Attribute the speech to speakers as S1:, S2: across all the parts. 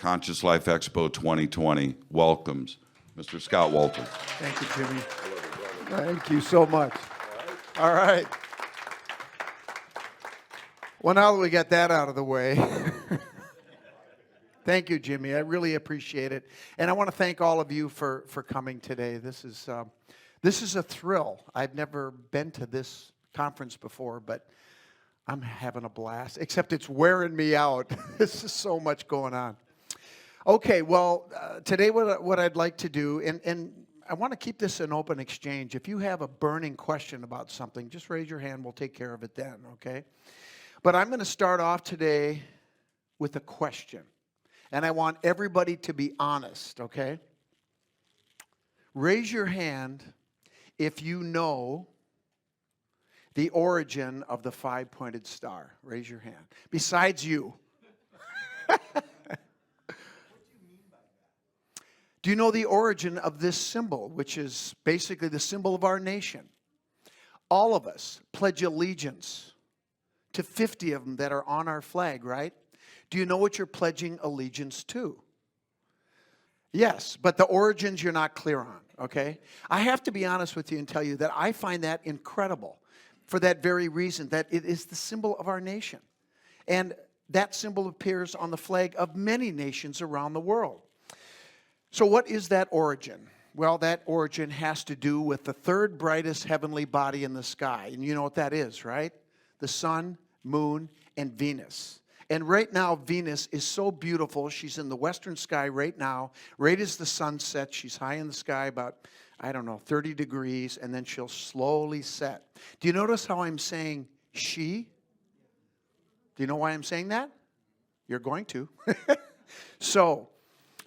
S1: Conscious Life Expo 2020 welcomes Mr. Scott Wolter.
S2: Thank you, Jimmy. Thank you so much. All right. Well, now that we got that out of the way, thank you, Jimmy. I really appreciate it. And I want to thank all of you for coming today. This is a thrill. I've never been to this conference before, but I'm having a blast, except it's wearing me out. This is so much going on. Okay, well, today what I'd like to do, and I want to keep this an open exchange. If you have a burning question about something, just raise your hand. We'll take care of it then, okay? But I'm going to start off today with a question. And I want everybody to be honest, okay? Raise your hand if you know the origin of the five-pointed star. Raise your hand. Besides you. Do you know the origin of this symbol, which is basically the symbol of our nation? All of us pledge allegiance to 50 of them that are on our flag, right? Do you know what you're pledging allegiance to? Yes, but the origins you're not clear on, okay? I have to be honest with you and tell you that I find that incredible for that very reason, that it is the symbol of our nation. And that symbol appears on the flag of many nations around the world. So what is that origin? Well, that origin has to do with the third brightest heavenly body in the sky. And you know what that is, right? The sun, moon, and Venus. And right now, Venus is so beautiful. She's in the western sky right now. Right as the sun sets, she's high in the sky about, 30 degrees, and then she'll slowly set. Do you notice how I'm saying she? Do you know why I'm saying that? You're going to.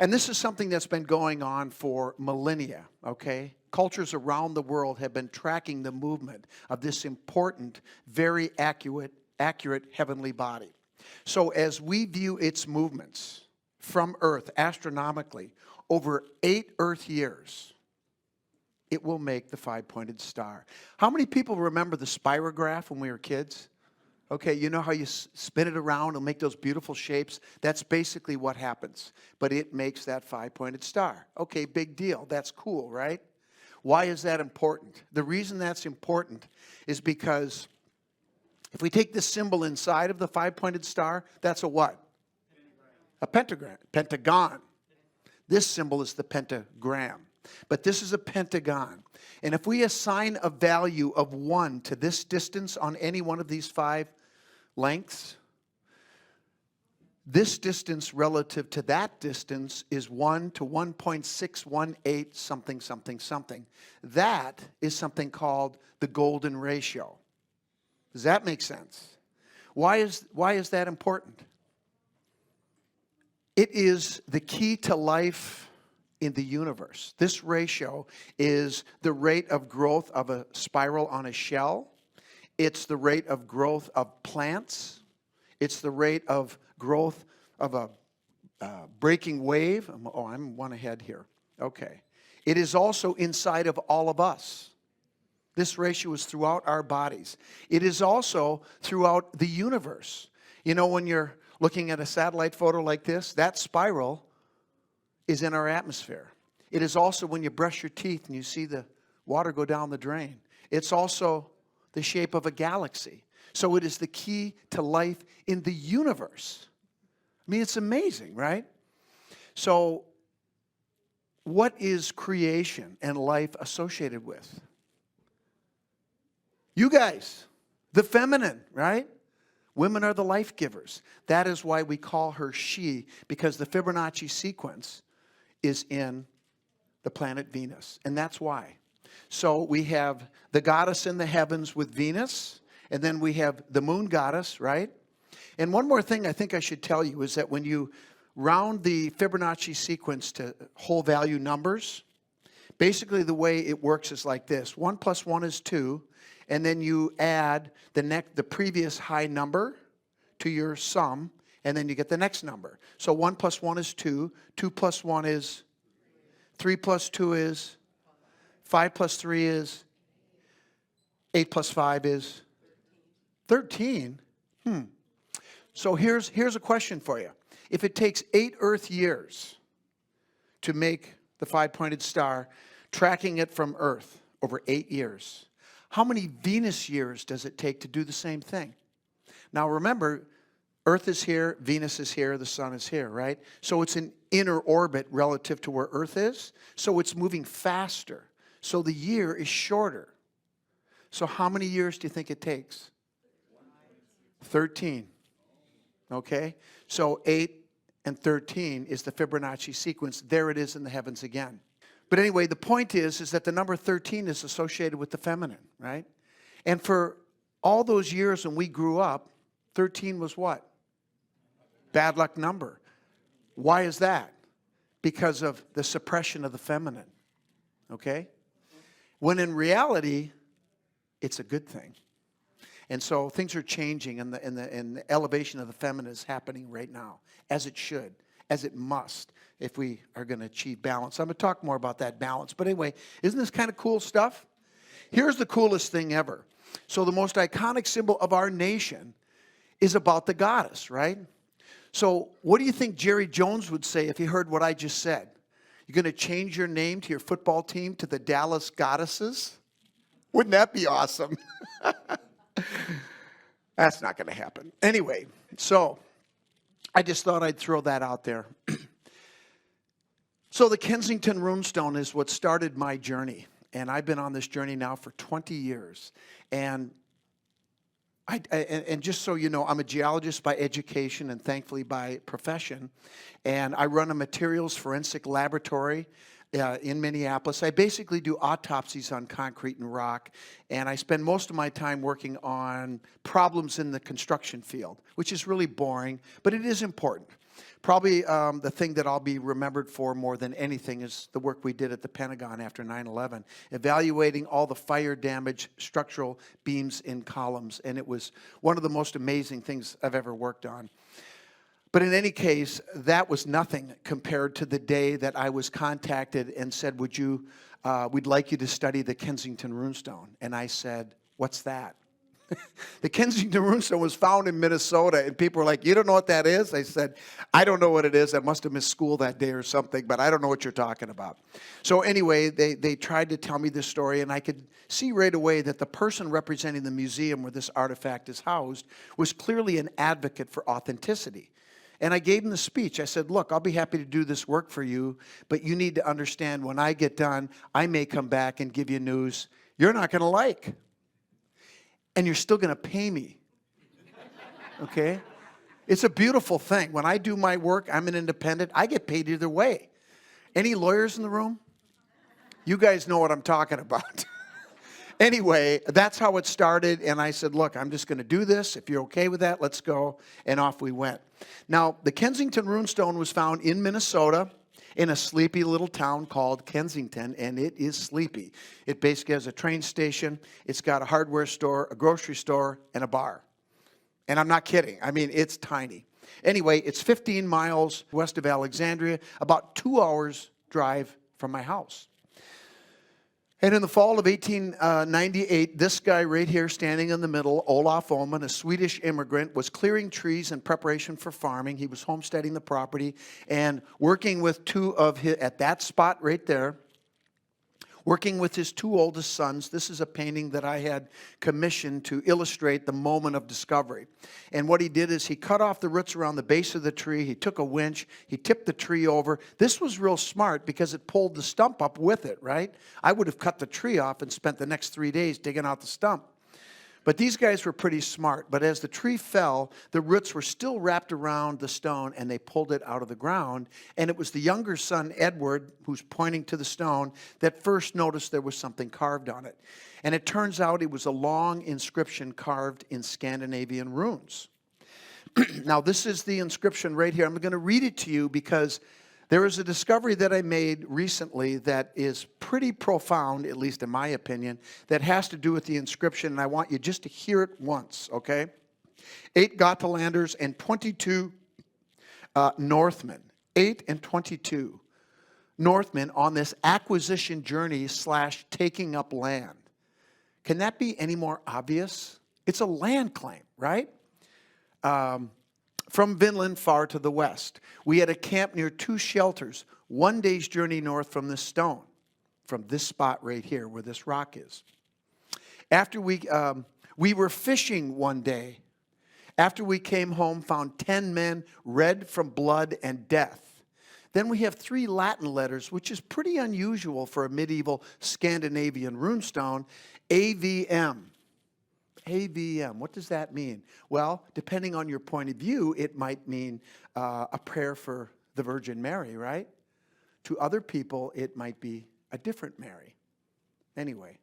S2: And this is something that's been going on for millennia, okay? Cultures around the world have been tracking the movement of this important, very accurate heavenly body. So as we view its movements from Earth astronomically over 8 Earth years, it will make the five-pointed star. How many people remember the spirograph when we were kids? Okay, you know how you spin it around and make those beautiful shapes? That's basically what happens. But it makes that five-pointed star. Okay, big deal. That's cool, right? Why is that important? The reason that's important is because if we take this symbol inside of the five-pointed star, that's a what? A pentagram. Pentagon. This symbol is the pentagram. But this is a pentagon. And if we assign a value of 1 to this distance on any one of these 5 lengths, this distance relative to that distance is 1 to 1.618 something, something, something. That is something called the golden ratio. Does that make sense? Why is that important? It is the key to life in the universe. This ratio is the rate of growth of a spiral on a shell. It's the rate of growth of plants. It's the rate of growth of a breaking wave. I'm one ahead here. Okay. It is also inside of all of us. This ratio is throughout our bodies. It is also throughout the universe. You know, when you're looking at a satellite photo like this, that spiral is in our atmosphere. It is also when you brush your teeth and you see the water go down the drain. It's also the shape of a galaxy. So it is the key to life in the universe. I mean, it's amazing, right? So what is creation and life associated with? You guys, the feminine, right? Women are the life givers. That is why we call her she, because the Fibonacci sequence is in the planet Venus. And that's why. So we have the goddess in the heavens with Venus, and then we have the moon goddess, right? And one more thing I think I should tell you is that when you round the Fibonacci sequence to whole value numbers, basically the way it works is like this. 1 plus 1 is 2, and then you add the previous high number to your sum, and then you get the next number. So 1 plus 1 is 2, 2 plus 1 is 3 plus 2 is 5 plus 3 is 8 plus 5 is 13. So here's a question for you. If it takes 8 Earth years to make the 5-pointed star, tracking it from Earth over 8 years, how many Venus years does it take to do the same thing? Now remember, Earth is here, Venus is here, the sun is here, right? So it's an inner orbit relative to where Earth is. So it's moving faster. So the year is shorter. So how many years do you think it takes? 13. Okay? So 8 and 13 is the Fibonacci sequence. There it is in the heavens again. But anyway, the point is that the number 13 is associated with the feminine, right? And for all those years when we grew up, 13 was what? Bad luck number. Why is that? Because of the suppression of the feminine. Okay? When in reality, it's a good thing. And so things are changing, and the elevation of the feminine is happening right now, as it should, as it must, if we are going to achieve balance. I'm going to talk more about that balance. But anyway, isn't this kind of cool stuff? Here's the coolest thing ever. So the most iconic symbol of our nation is about the goddess, right? So what do you think Jerry Jones would say if he heard what I just said? You're going to change your name to your football team to the Dallas Goddesses? Wouldn't that be awesome? That's not going to happen. Anyway, so I just thought I'd throw that out there. So the Kensington Runestone is what started my journey. And I've been on this journey now for 20 years. And just so you know, I'm a geologist by education and thankfully by profession. And I run a materials forensic laboratory in Minneapolis. I basically do autopsies on concrete and rock. And I spend most of my time working on problems in the construction field, which is really boring, but it is important. Probably the thing that I'll be remembered for more than anything is the work we did at the Pentagon after 9/11, evaluating all the fire damage structural beams in columns. And it was one of the most amazing things I've ever worked on. But in any case, that was nothing compared to the day that I was contacted and said, we'd like you to study the Kensington Runestone. And I said, what's that? The Kensington Runestone was found in Minnesota, and people were like, you don't know what that is? I said, I don't know what it is. I must have missed school that day or something, but I don't know what you're talking about. So anyway, they tried to tell me this story, and I could see right away that the person representing the museum where this artifact is housed was clearly an advocate for authenticity. And I gave him the speech. I said, look, I'll be happy to do this work for you, but you need to understand when I get done, I may come back and give you news you're not going to like. And you're still going to pay me. Okay? It's a beautiful thing. When I do my work, I'm an independent. I get paid either way. Any lawyers in the room? You guys know what I'm talking about. Anyway, that's how it started. And I said, look, I'm just going to do this. If you're okay with that, let's go. And off we went. Now, the Kensington Runestone was found in Minnesota, in a sleepy little town called Kensington, and it is sleepy. It basically has a train station, it's got a hardware store, a grocery store, and a bar. And I'm not kidding. I mean, it's tiny. Anyway, it's 15 miles west of Alexandria, about 2 hours drive from my house. And in the fall of 1898, this guy right here standing in the middle, Olaf Oman, a Swedish immigrant, was clearing trees in preparation for farming. He was homesteading the property and working with two of his, at that spot right there, working with his 2 oldest sons. This is a painting that I had commissioned to illustrate the moment of discovery. And what he did is he cut off the roots around the base of the tree. He took a winch. He tipped the tree over. This was real smart because it pulled the stump up with it, right? I would have cut the tree off and spent the next 3 days digging out the stump. But these guys were pretty smart. But as the tree fell, the roots were still wrapped around the stone, and they pulled it out of the ground. And it was the younger son, Edward, who's pointing to the stone, that first noticed there was something carved on it. And it turns out it was a long inscription carved in Scandinavian runes. Now, this is the inscription right here. I'm going to read it to you because there is a discovery that I made recently that is pretty profound, at least in my opinion, that has to do with the inscription, and I want you just to hear it once, okay? 8 Gotalanders and 22 Northmen. 8 and 22 Northmen on this acquisition journey / taking up land. Can that be any more obvious? It's a land claim, right? from Vinland far to the west. We had a camp near 2 shelters, 1 day's journey north from this stone, from this spot right here where this rock is. After we were fishing one day. After we came home, found 10 men red from blood and death. Then we have 3 Latin letters, which is pretty unusual for a medieval Scandinavian runestone, AVM. AVM, what does that mean? Well, depending on your point of view, it might mean a prayer for the Virgin Mary, right? To other people, it might be a different Mary. Anyway.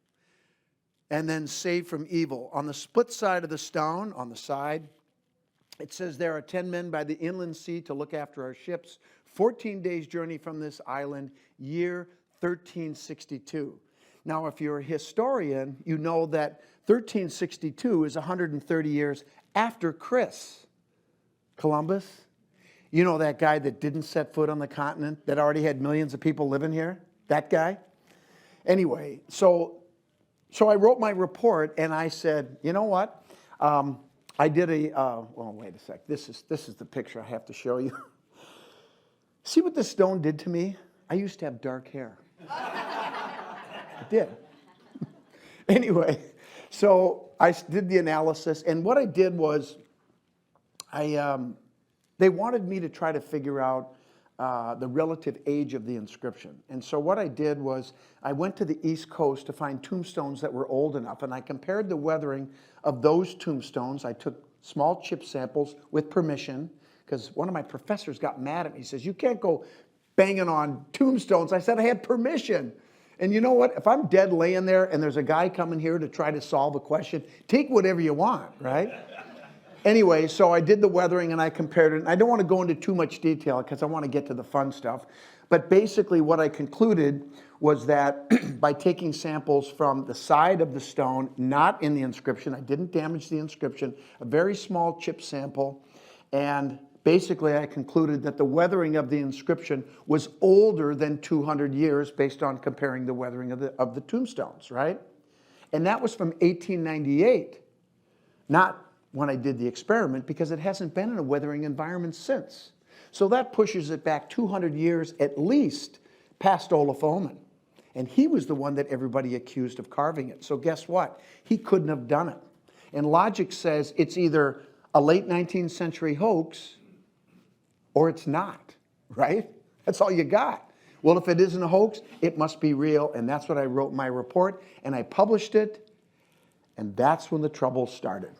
S2: And then saved from evil. On the split side of the stone, on the side, it says there are 10 men by the inland sea to look after our ships. 14 days journey from this island, year 1362. Now, if you're a historian, you know that 1362 is 130 years after Columbus. You know that guy that didn't set foot on the continent, that already had millions of people living here? That guy? Anyway, so I wrote my report and I said, you know what? I did well, wait a sec. This is the picture I have to show you. See what this stone did to me? I used to have dark hair. It did. Anyway, so I did the analysis, and what I did was, they wanted me to try to figure out the relative age of the inscription. And so what I did was, I went to the East Coast to find tombstones that were old enough, and I compared the weathering of those tombstones. I took small chip samples with permission, because one of my professors got mad at me. He says, you can't go banging on tombstones. I said, I had permission. And you know what? If I'm dead laying there and there's a guy coming here to try to solve a question, take whatever you want, right? Anyway, so I did the weathering and I compared it. And I don't want to go into too much detail because I want to get to the fun stuff. But basically what I concluded was that by taking samples from the side of the stone, not in the inscription, I didn't damage the inscription, a very small chip sample, and basically I concluded that the weathering of the inscription was older than 200 years based on comparing the weathering of the tombstones, right? And that was from 1898, not when I did the experiment, because it hasn't been in a weathering environment since. So that pushes it back 200 years at least past Olaf Oman. And he was the one that everybody accused of carving it. So guess what? He couldn't have done it. And logic says it's either a late 19th century hoax or it's not, right? That's all you got. Well, if it isn't a hoax, it must be real. And that's what I wrote in my report. And I published it. And that's when the trouble started.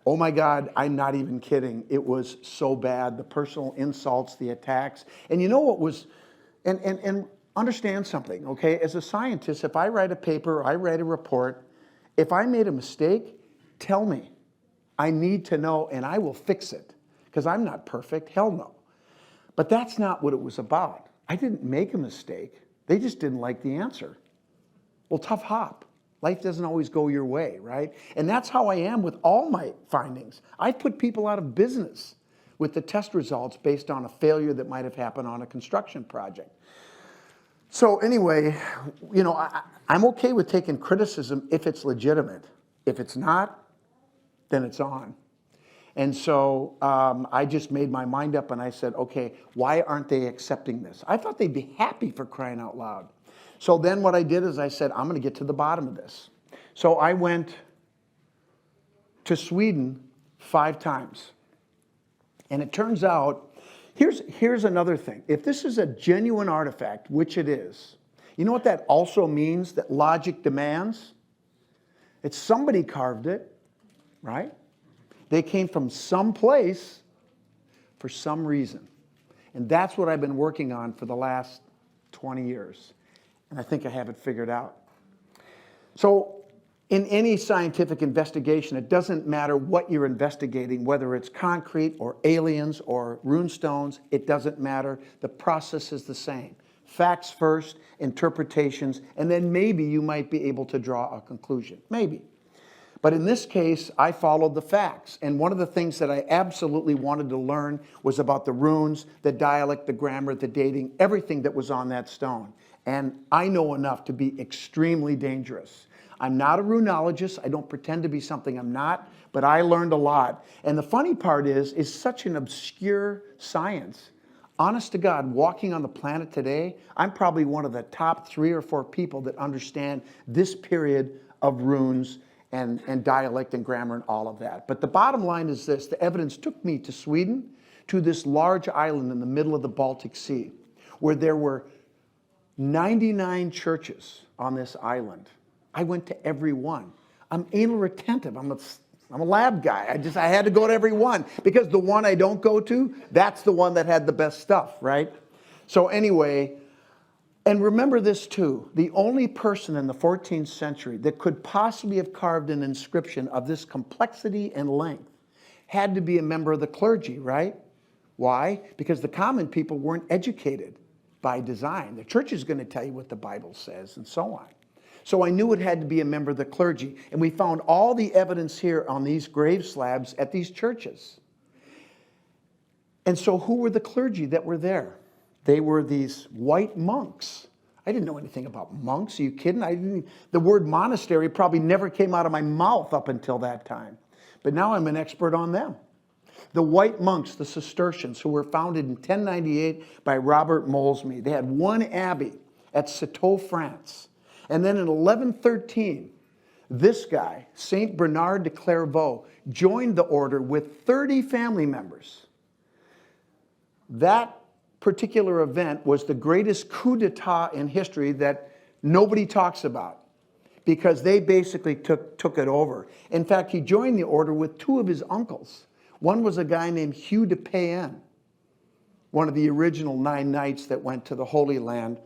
S2: Oh my God, I'm not even kidding. It was so bad. The personal insults, the attacks. And you know what was, and understand something, okay? As a scientist, if I write a paper, or I write a report, if I made a mistake, tell me. I need to know and I will fix it. Because I'm not perfect, hell no. But that's not what it was about. I didn't make a mistake. They just didn't like the answer. Well, tough hop. Life doesn't always go your way, right? And that's how I am with all my findings. I put people out of business with the test results based on a failure that might have happened on a construction project. So anyway, you know, I'm okay with taking criticism if it's legitimate. If it's not, then it's on. And so I just made my mind up and I said, okay, why aren't they accepting this? I thought they'd be happy, for crying out loud. So then what I did is I said, I'm going to get to the bottom of this. So I went to Sweden 5 times. And it turns out, here's another thing. If this is a genuine artifact, which it is, you know what that also means that logic demands? It's somebody carved it, right? They came from some place for some reason. And that's what I've been working on for the last 20 years. And I think I have it figured out. So in any scientific investigation, it doesn't matter what you're investigating, whether it's concrete or aliens or runestones, it doesn't matter. The process is the same. Facts first, interpretations, and then maybe you might be able to draw a conclusion. Maybe. But in this case, I followed the facts. And one of the things that I absolutely wanted to learn was about the runes, the dialect, the grammar, the dating, everything that was on that stone. And I know enough to be extremely dangerous. I'm not a runologist. I don't pretend to be something I'm not, but I learned a lot. And the funny part is such an obscure science. Honest to God, walking on the planet today, I'm probably one of the top 3 or 4 people that understand this period of runes and dialect and grammar and all of that. But the bottom line is this: the evidence took me to Sweden, to this large island in the middle of the Baltic Sea, where there were 99 churches on this island. I went to every one. I'm anal retentive. I'm a lab guy. I had to go to every one, because the one I don't go to, that's the one that had the best stuff, right? So anyway, and remember this too, the only person in the 14th century that could possibly have carved an inscription of this complexity and length had to be a member of the clergy, right? Why? Because the common people weren't educated by design. The church is going to tell you what the Bible says and so on. So I knew it had to be a member of the clergy. And we found all the evidence here on these grave slabs at these churches. And so who were the clergy that were there? They were these white monks. I didn't know anything about monks. Are you kidding? The word monastery probably never came out of my mouth up until that time. But now I'm an expert on them. The white monks, the Cistercians, who were founded in 1098 by Robert Molesme. They had one abbey at Citeaux, France. And then in 1113, this guy, Saint Bernard de Clairvaux, joined the order with 30 family members. That particular event was the greatest coup d'etat in history that nobody talks about, because they basically took it over. In fact, he joined the order with 2 of his uncles. One was a guy named Hugh de Payens, one of the original 9 knights that went to the Holy Land,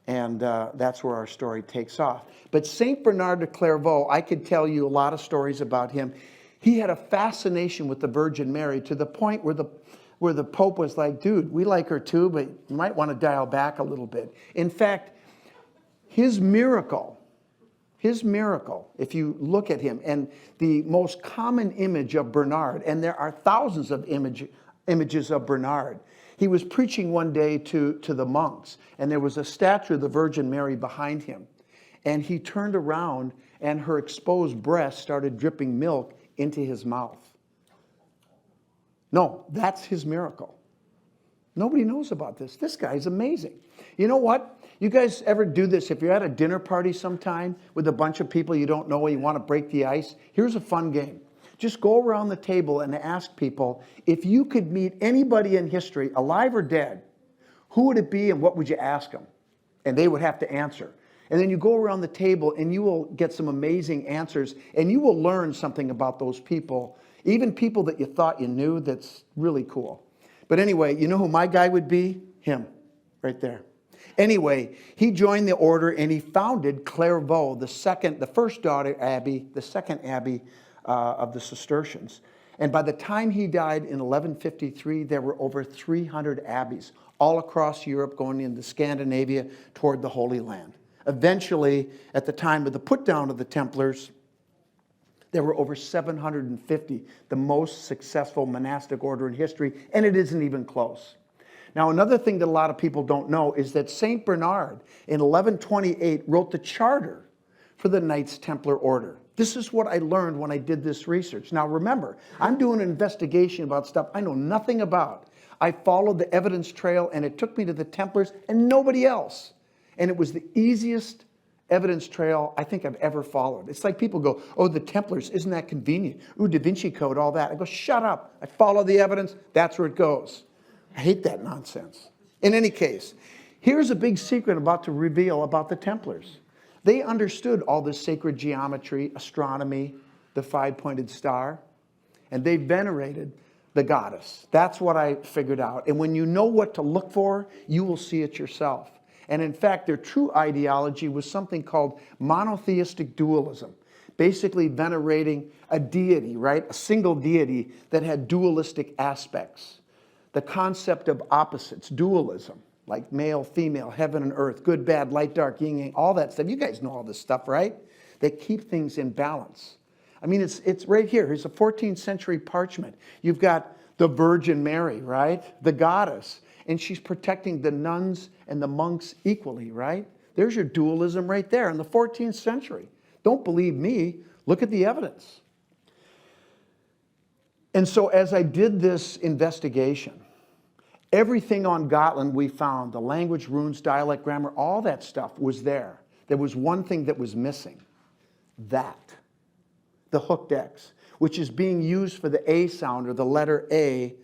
S2: and that's where our story takes off. But Saint Bernard de Clairvaux, I could tell you a lot of stories about him. He had a fascination with the Virgin Mary, to the point where the Pope was like, dude, we like her too, but you might want to dial back a little bit. In fact, his miracle, if you look at him, and the most common image of Bernard, and there are thousands of images of Bernard. He was preaching one day to the monks, and there was a statue of the Virgin Mary behind him. And he turned around, and her exposed breast started dripping milk into his mouth. No, that's his miracle. Nobody knows about this. This guy's amazing. You know what? You guys ever do this? If you're at a dinner party sometime with a bunch of people you don't know and you want to break the ice, here's a fun game. Just go around the table and ask people, if you could meet anybody in history, alive or dead, who would it be and what would you ask them? And they would have to answer. And then you go around the table and you will get some amazing answers, and you will learn something about those people, even people that you thought you knew. That's really cool. But anyway, you know who my guy would be? Him, right there. Anyway, he joined the order and he founded Clairvaux, the first daughter abbey, the second abbey of the Cistercians. And by the time he died in 1153, there were over 300 abbeys all across Europe, going into Scandinavia toward the Holy Land. Eventually, at the time of the put down of the Templars, there were over 750, the most successful monastic order in history, and it isn't even close. Now, another thing that a lot of people don't know is that St. Bernard in 1128 wrote the charter for the Knights Templar Order. This is what I learned when I did this research. Now, remember, I'm doing an investigation about stuff I know nothing about. I followed the evidence trail, and it took me to the Templars and nobody else. And it was the easiest evidence trail I think I've ever followed. It's like people go, oh, the Templars, isn't that convenient? Ooh, Da Vinci Code, all that. I go, shut up. I follow the evidence. That's where it goes. I hate that nonsense. In any case, here's a big secret I'm about to reveal about the Templars. They understood all this sacred geometry, astronomy, the 5-pointed star, and they venerated the goddess. That's what I figured out. And when you know what to look for, you will see it yourself. And in fact, their true ideology was something called monotheistic dualism, basically venerating a deity, right? A single deity that had dualistic aspects. The concept of opposites, dualism, like male, female, heaven and earth, good, bad, light, dark, yin, yang, all that stuff. You guys know all this stuff, right? They keep things in balance. I mean, it's right here. Here's a 14th century parchment. You've got the Virgin Mary, right? The goddess. And she's protecting the nuns and the monks equally, right? There's your dualism right there in the 14th century. Don't believe me. Look at the evidence. And so as I did this investigation, everything on Gotland we found, the language, runes, dialect, grammar, all that stuff was there. There was one thing that was missing. That. The hooked X, which is being used for the A sound or the letter A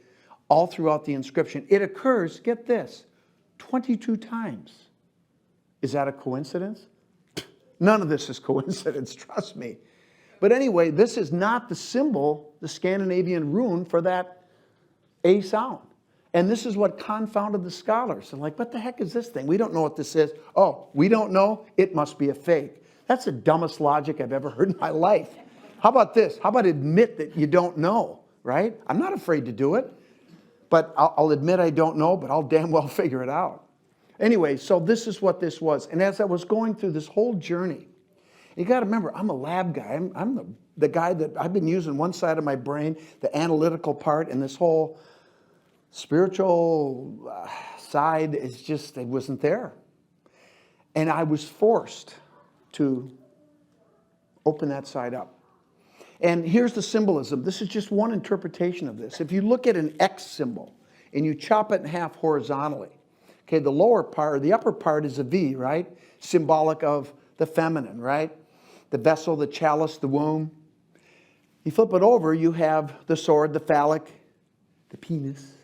S2: all throughout the inscription. It occurs, get this, 22 times. Is that a coincidence? None of this is coincidence, trust me. But anyway, this is not the symbol, the Scandinavian rune for that A sound. And this is what confounded the scholars. They're like, what the heck is this thing? We don't know what this is. Oh, we don't know? It must be a fake. That's the dumbest logic I've ever heard in my life. How about this? How about admit that you don't know, right? I'm not afraid to do it. But I'll admit I don't know, but I'll damn well figure it out. Anyway, so this is what this was. And as I was going through this whole journey, you got to remember, I'm a lab guy. I'm the guy that I've been using one side of my brain, the analytical part, and this whole spiritual side is just, it wasn't there. And I was forced to open that side up. And here's the symbolism. This is just one interpretation of this. If you look at an X symbol and you chop it in half horizontally, okay, the lower part, or the upper part is a V, right? Symbolic of the feminine, right? The vessel, the chalice, the womb. You flip it over, you have the sword, the phallic, the penis,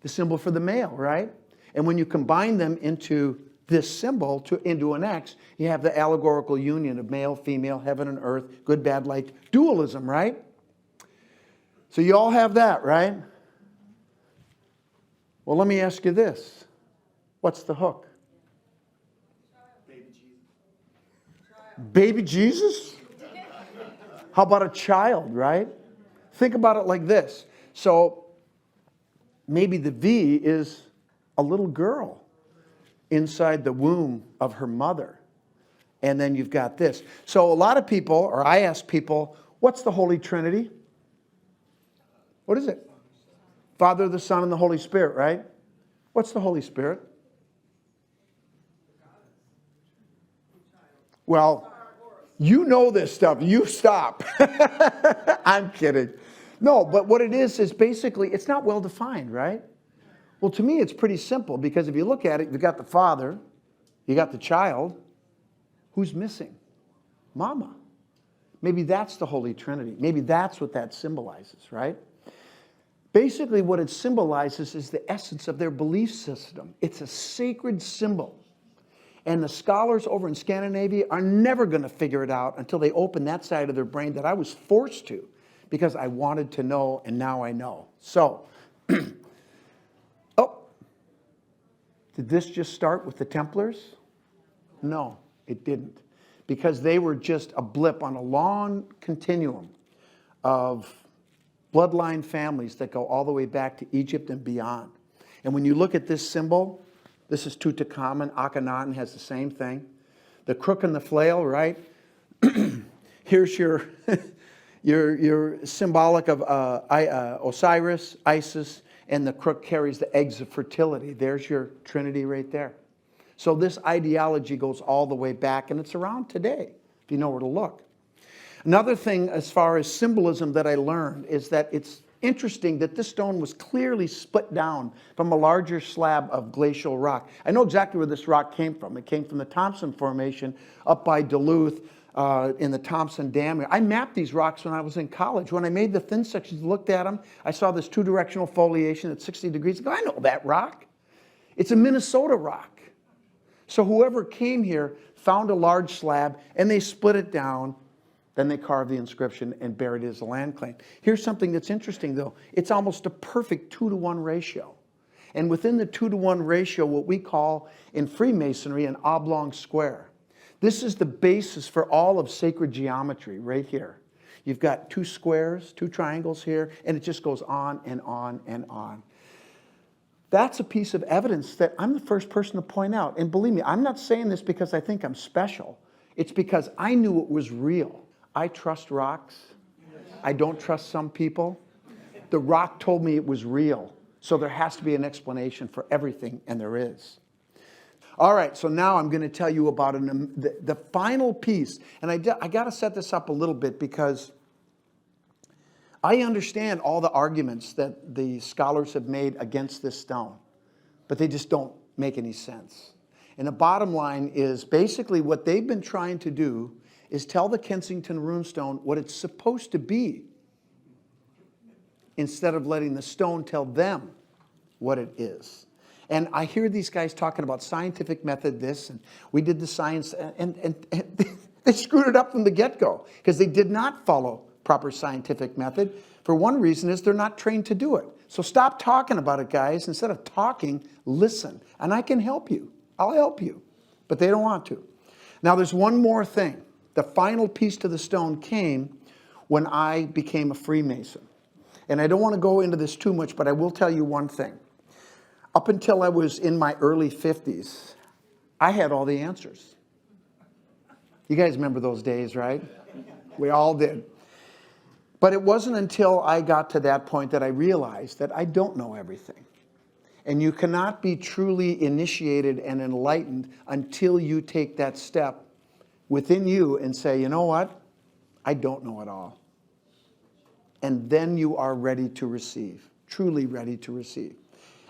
S2: the symbol for the male, right? And when you combine them into this symbol, into an X, you have the allegorical union of male, female, heaven and earth, good, bad, light, dualism, right? So you all have that, right? Well, let me ask you this. What's the hook? Baby Jesus? How about a child, right? Think about it like this. So maybe the V is a little girl inside the womb of her mother. And then you've got this. So a lot of people, or I ask people, what's the Holy Trinity? What is it? Father, the Son, and the Holy Spirit, right? What's the Holy Spirit? Well, you know this stuff. You stop. I'm kidding. No, but what it is basically, it's not well defined, right? Well, to me, it's pretty simple, because if you look at it, you've got the Father, you got the child. Who's missing? Mama. Maybe that's the Holy Trinity. Maybe that's what that symbolizes, right? Basically, what it symbolizes is the essence of their belief system. It's a sacred symbol. And the scholars over in Scandinavia are never going to figure it out until they open that side of their brain that I was forced to, because I wanted to know, and now I know. So, oh, did this just start with the Templars? No, it didn't. Because they were just a blip on a long continuum of bloodline families that go all the way back to Egypt and beyond. And when you look at this symbol, this is Tutankhamun. Akhenaten has the same thing. The crook and the flail, right? Here's your, your symbolic of Osiris, Isis, and the crook carries the eggs of fertility. There's your Trinity right there. So this ideology goes all the way back, and it's around today, if you know where to look. Another thing as far as symbolism that I learned is that it's interesting that this stone was clearly split down from a larger slab of glacial rock. I know exactly where this rock came from. It came from the Thompson Formation up by Duluth in the Thompson Dam. I mapped these rocks when I was in college. When I made the thin sections, looked at them, I saw this two-directional foliation at 60 degrees. I go, I know that rock. It's a Minnesota rock. So whoever came here found a large slab, and they split it down. Then they carved the inscription and buried it as a land claim. Here's something that's interesting, though. It's almost a perfect 2-to-1 ratio. And within the 2-to-1 ratio, what we call in Freemasonry an oblong square. This is the basis for all of sacred geometry right here. You've got 2 squares, 2 triangles here, and it just goes on and on and on. That's a piece of evidence that I'm the first person to point out. And believe me, I'm not saying this because I think I'm special. It's because I knew it was real. I trust rocks. I don't trust some people. The rock told me it was real. So there has to be an explanation for everything, and there is. All right, so now I'm going to tell you about the final piece. And I got to set this up a little bit because I understand all the arguments that the scholars have made against this stone, but they just don't make any sense. And the bottom line is basically what they've been trying to do is tell the Kensington runestone what it's supposed to be instead of letting the stone tell them what it is. And I hear these guys talking about scientific method this, and we did the science, and they screwed it up from the get-go because they did not follow proper scientific method. For one reason is they're not trained to do it. So stop talking about it, guys. Instead of talking, listen. And I can help you. I'll help you. But they don't want to. Now there's one more thing. The final piece to the stone came when I became a Freemason. And I don't want to go into this too much, but I will tell you one thing. Up until I was in my early 50s, I had all the answers. You guys remember those days, right? We all did. But it wasn't until I got to that point that I realized that I don't know everything. And you cannot be truly initiated and enlightened until you take that step within you and say, you know what? I don't know it all. And then you are ready to receive, truly ready to receive.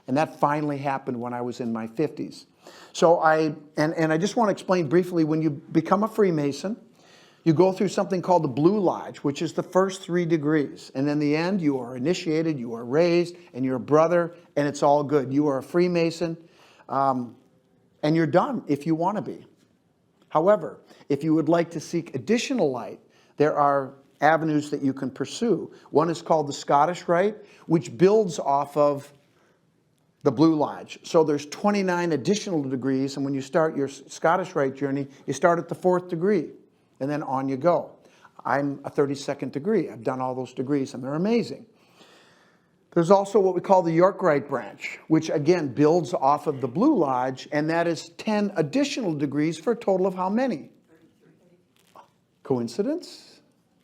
S2: And that finally happened when I was in my 50s. So I just want to explain briefly, when you become a Freemason, you go through something called the Blue Lodge, which is the first 3 degrees. And in the end, you are initiated, you are raised, and you're a brother, and it's all good. You are a Freemason, and you're done if you want to be. However, if you would like to seek additional light, there are avenues that you can pursue. One is called the Scottish Rite, which builds off of the Blue Lodge. So there's 29 additional degrees, and when you start your Scottish Rite journey, you start at the 4th degree. And then on you go. I'm a 32nd degree. I've done all those degrees, and they're amazing. There's also what we call the York Rite branch, which again builds off of the Blue Lodge, and that is 10 additional degrees for a total of how many? Coincidence?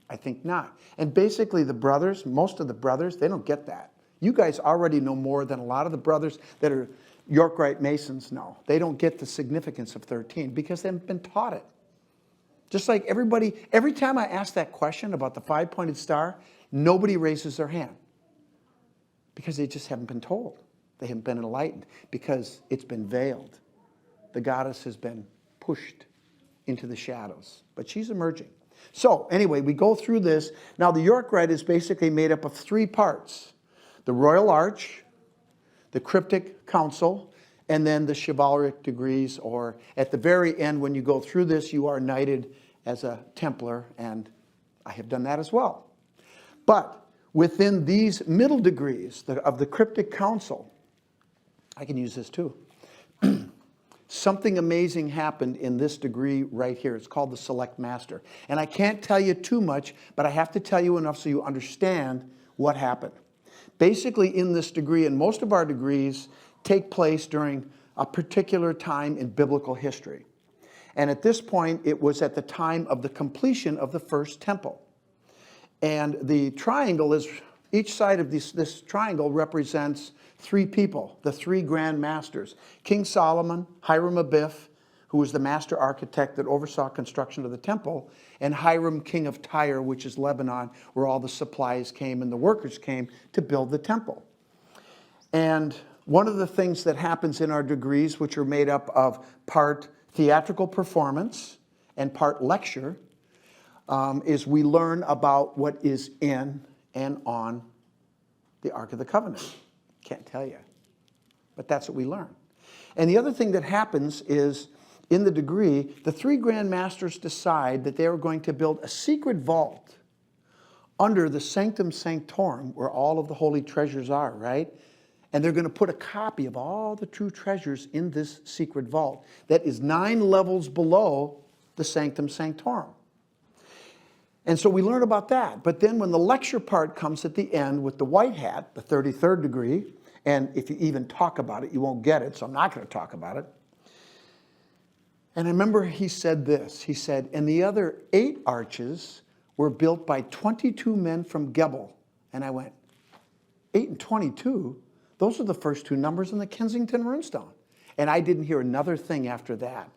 S2: I think not. And basically the brothers, most of the brothers, they don't get that. You guys already know more than a lot of the brothers that are York Rite Masons know. They don't get the significance of 13 because they haven't been taught it. Just like everybody, every time I ask that question about the 5-pointed star, nobody raises their hand because they just haven't been told. They haven't been enlightened because it's been veiled. The goddess has been pushed into the shadows, but she's emerging. So anyway, we go through this. Now the York Rite is basically made up of 3 parts. The Royal Arch, the Cryptic Council, and then the chivalric degrees, or at the very end, when you go through this, you are knighted as a Templar, and I have done that as well. But within these middle degrees of the Cryptic Council, I can use this too. Something amazing happened in this degree right here. It's called the Select Master. And I can't tell you too much, but I have to tell you enough so you understand what happened. Basically, in this degree, and most of our degrees take place during a particular time in biblical history. And at this point, it was at the time of the completion of the first temple. And the triangle is, each side of this triangle represents 3 people, the 3 grand masters. King Solomon, Hiram Abiff, who was the master architect that oversaw construction of the temple, and Hiram, king of Tyre, which is Lebanon, where all the supplies came and the workers came to build the temple. And one of the things that happens in our degrees, which are made up of part theatrical performance and part lecture, is we learn about what is in and on the Ark of the Covenant. Can't tell you, but that's what we learn. And the other thing that happens is, in the degree, the 3 grand masters decide that they are going to build a secret vault under the Sanctum Sanctorum, where all of the holy treasures are, right? And they're going to put a copy of all the true treasures in this secret vault that is 9 levels below the Sanctum Sanctorum. And so we learn about that. But then when the lecture part comes at the end with the white hat, the 33rd degree, and if you even talk about it, you won't get it, so I'm not going to talk about it. And I remember he said this. He said, and the other 8 arches were built by 22 men from Gebel. And I went, 8 and 22? Those are the first 2 numbers in the Kensington runestone. And I didn't hear another thing after that.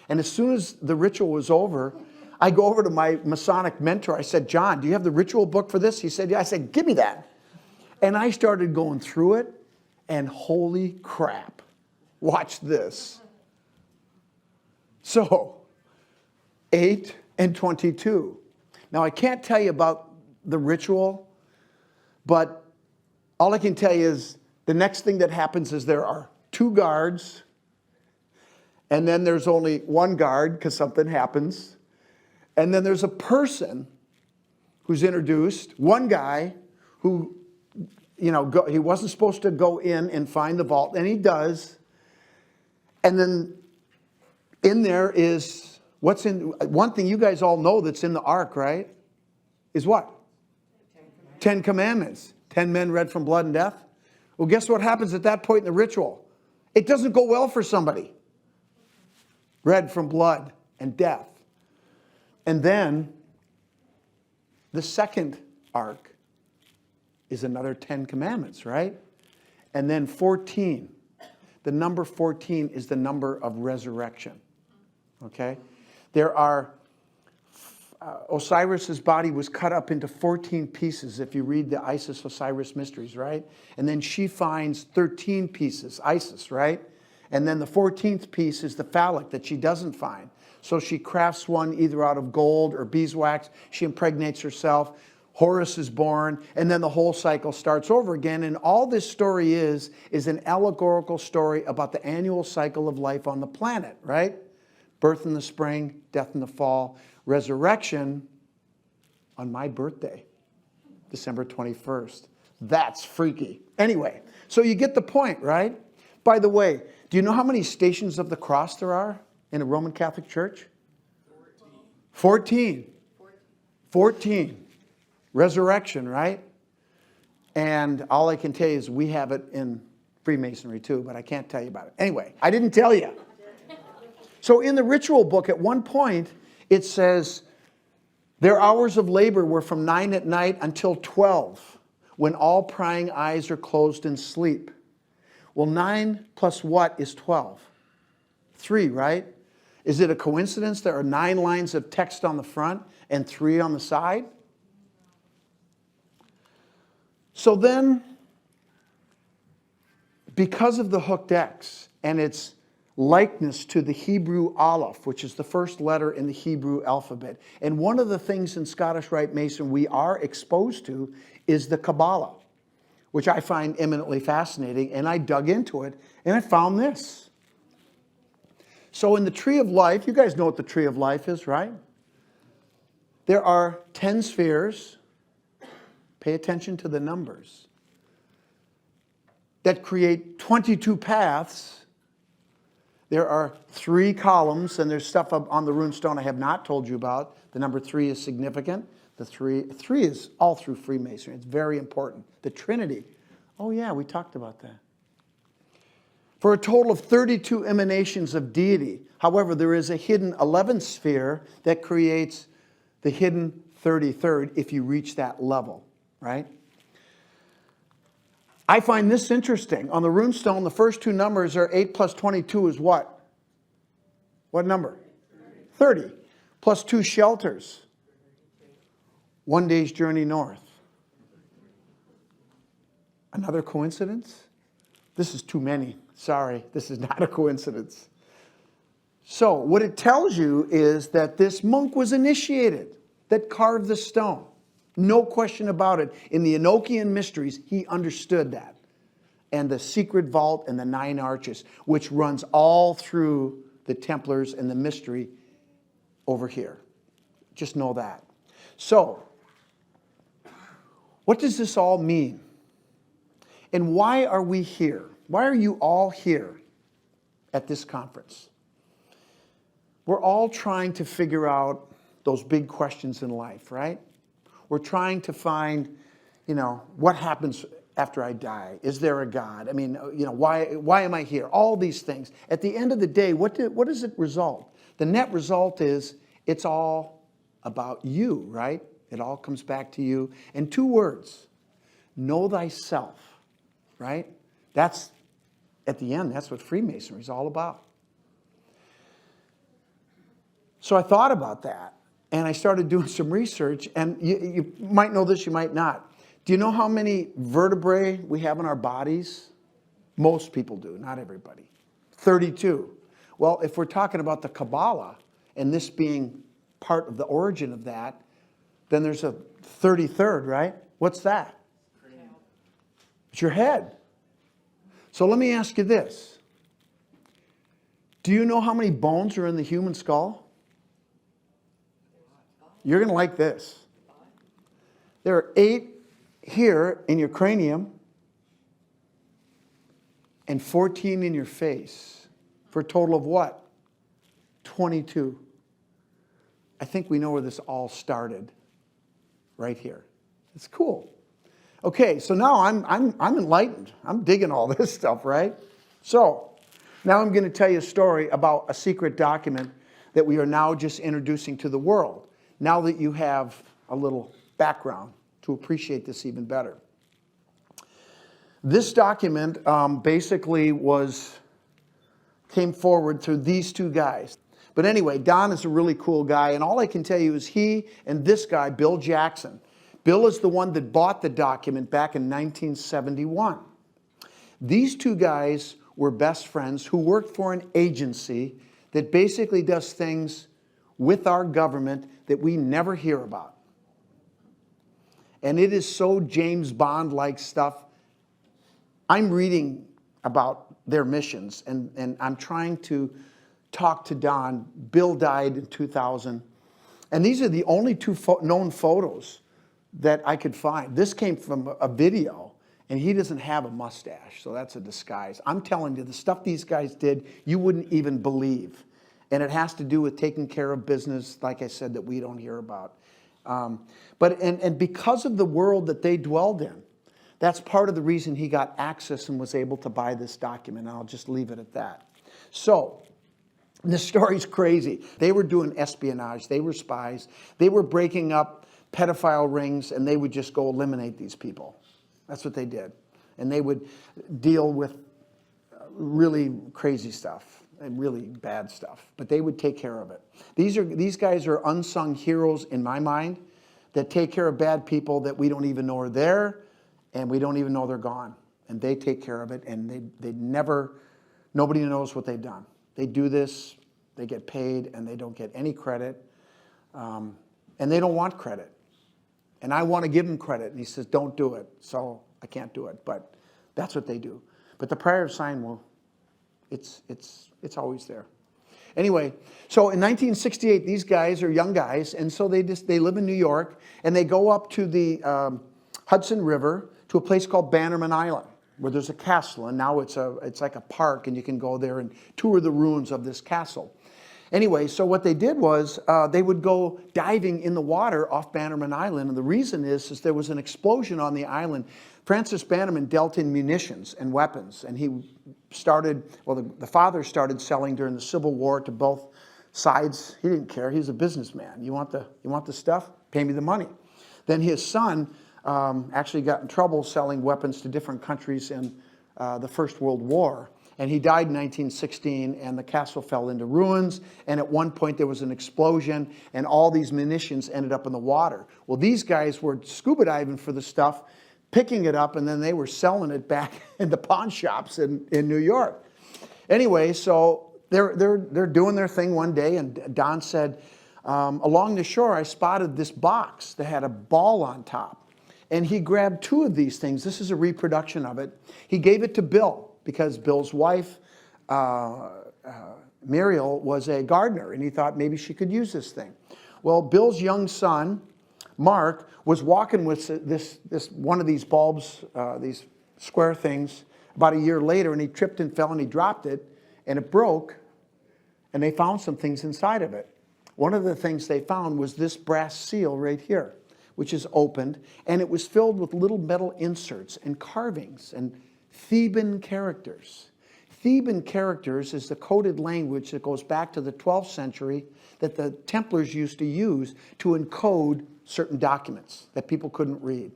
S2: And as soon as the ritual was over, I go over to my Masonic mentor. I said, John, do you have the ritual book for this? He said, yeah. I said, give me that. And I started going through it, and holy crap, watch this. So, 8 and 22. Now, I can't tell you about the ritual, but all I can tell you is the next thing that happens is there are 2 guards, and then there's only 1 guard because something happens. And then there's a person who's introduced, 1 guy who, he wasn't supposed to go in and find the vault, and he does. And then in there is, one thing you guys all know that's in the ark, right? Is what? 10 Commandments. 10 men read from blood and death. Well, guess what happens at that point in the ritual? It doesn't go well for somebody. Read from blood and death. And then the second ark is another 10 commandments, right? And then 14. The number 14 is the number of resurrection. Okay? There are, Osiris's body was cut up into 14 pieces if you read the Isis-Osiris mysteries, right? And then she finds 13 pieces, Isis, right? And then the 14th piece is the phallic that she doesn't find. So she crafts one either out of gold or beeswax. She impregnates herself. Horus is born. And then the whole cycle starts over again. And all this story is an allegorical story about the annual cycle of life on the planet, right? Birth in the spring, death in the fall, resurrection on my birthday, December 21st. That's freaky. Anyway, so you get the point, right? By the way, do you know how many stations of the cross there are in a Roman Catholic Church? 14. 14. Resurrection, right? And all I can tell you is we have it in Freemasonry too, but I can't tell you about it. Anyway, I didn't tell you. So in the ritual book, at one point, it says, their hours of labor were from 9 at night until 12, when all prying eyes are closed in sleep. Well, 9 plus what is 12? 3, right? Is it a coincidence there are 9 lines of text on the front and 3 on the side? So then, because of the hooked X and its likeness to the Hebrew Aleph, which is the first letter in the Hebrew alphabet, and one of the things in Scottish Rite Mason we are exposed to is the Kabbalah, which I find eminently fascinating, and I dug into it, and I found this. So in the Tree of Life, you guys know what the Tree of Life is, right? There are 10 spheres. Pay attention to the numbers. That create 22 paths. There are 3 columns, and there's stuff up on the runestone I have not told you about. The number 3 is significant. The three is all through Freemasonry. It's very important. The Trinity. Oh yeah, we talked about that. For a total of 32 emanations of deity. However, there is a hidden 11th sphere that creates the hidden 33rd if you reach that level, right? I find this interesting. On the runestone, the first 2 numbers are 8 plus 22 is what? What number? 30. Plus 2 shelters. 1 day's journey north. Another coincidence? This is too many. Sorry, this is not a coincidence. So what it tells you is that this monk was initiated, that carved the stone. No question about it. In the Enochian mysteries, he understood that. And the secret vault and the 9 arches, which runs all through the Templars and the mystery over here. Just know that. So, what does this all mean? And why are we here? Why are you all here at this conference? We're all trying to figure out those big questions in life, right? We're trying to find, what happens after I die? Is there a God? I mean, why am I here? All these things. At the end of the day, what does it result? The net result is it's all about you, right? It all comes back to you. And 2 words, know thyself, right? That's at the end, that's what Freemasonry is all about. So I thought about that, and I started doing some research, and you might know this, you might not. Do you know how many vertebrae we have in our bodies? Most people do, not everybody. 32. Well, if we're talking about the Kabbalah, and this being part of the origin of that, then there's a 33rd, right? What's that? It's your head. So let me ask you this. Do you know how many bones are in the human skull? You're going to like this. There are 8 here in your cranium and 14 in your face for a total of what? 22. I think we know where this all started. Right here. It's cool. Okay, so now I'm enlightened. I'm digging all this stuff, right? So now I'm going to tell you a story about a secret document that we are now just introducing to the world. Now that you have a little background to appreciate this even better. This document basically came forward through these 2 guys. But anyway, Don is a really cool guy, and all I can tell you is he and this guy, Bill Jackson. Bill is the one that bought the document back in 1971. These 2 guys were best friends who worked for an agency that basically does things with our government that we never hear about. And it is so James Bond-like stuff. I'm reading about their missions, and I'm trying to talk to Don. Bill died in 2000. And these are the only 2 known photos that I could find. This came from a video, and he doesn't have a mustache, so that's a disguise. I'm telling you, the stuff these guys did, you wouldn't even believe. And it has to do with taking care of business, like I said, that we don't hear about. But because of the world that they dwelled in, that's part of the reason he got access and was able to buy this document. And I'll just leave it at that. So, the story's crazy. They were doing espionage. They were spies. They were breaking up pedophile rings, and they would just go eliminate these people. That's what they did. And they would deal with really crazy stuff and really bad stuff. But they would take care of it. These guys are unsung heroes in my mind that take care of bad people that we don't even know are there, and we don't even know they're gone. And they take care of it, and nobody knows what they've done. They do this, they get paid, and they don't get any credit. And they don't want credit. And I want to give him credit. And he says, don't do it. So I can't do it. But that's what they do. But the prayer of sign, well, it's always there. Anyway, so in 1968, these guys are young guys. And so they live in New York. And they go up to the Hudson River to a place called Bannerman Island, where there's a castle. And now it's like a park. And you can go there and tour the ruins of this castle. Anyway, so what they did was they would go diving in the water off Bannerman Island. And the reason is there was an explosion on the island. Francis Bannerman dealt in munitions and weapons. And he started, well, the father started selling during the Civil War to both sides. He didn't care. He was a businessman. You want the stuff? Pay me the money. Then his son actually got in trouble selling weapons to different countries in the First World War. And he died in 1916, and the castle fell into ruins. And at one point, there was an explosion, and all these munitions ended up in the water. Well, these guys were scuba diving for the stuff, picking it up, and then they were selling it back in the pawn shops in New York. Anyway, so they're doing their thing one day, and Don said, along the shore, I spotted this box that had a ball on top. And he grabbed 2 of these things. This is a reproduction of it. He gave it to Bill, because Bill's wife, Muriel, was a gardener, and he thought maybe she could use this thing. Well, Bill's young son, Mark, was walking with this one of these bulbs, these square things, about a year later, and he tripped and fell, and he dropped it, and it broke, and they found some things inside of it. One of the things they found was this brass seal right here, which is opened, and it was filled with little metal inserts and carvings and Theban characters. Theban characters is the coded language that goes back to the 12th century that the Templars used to use to encode certain documents that people couldn't read.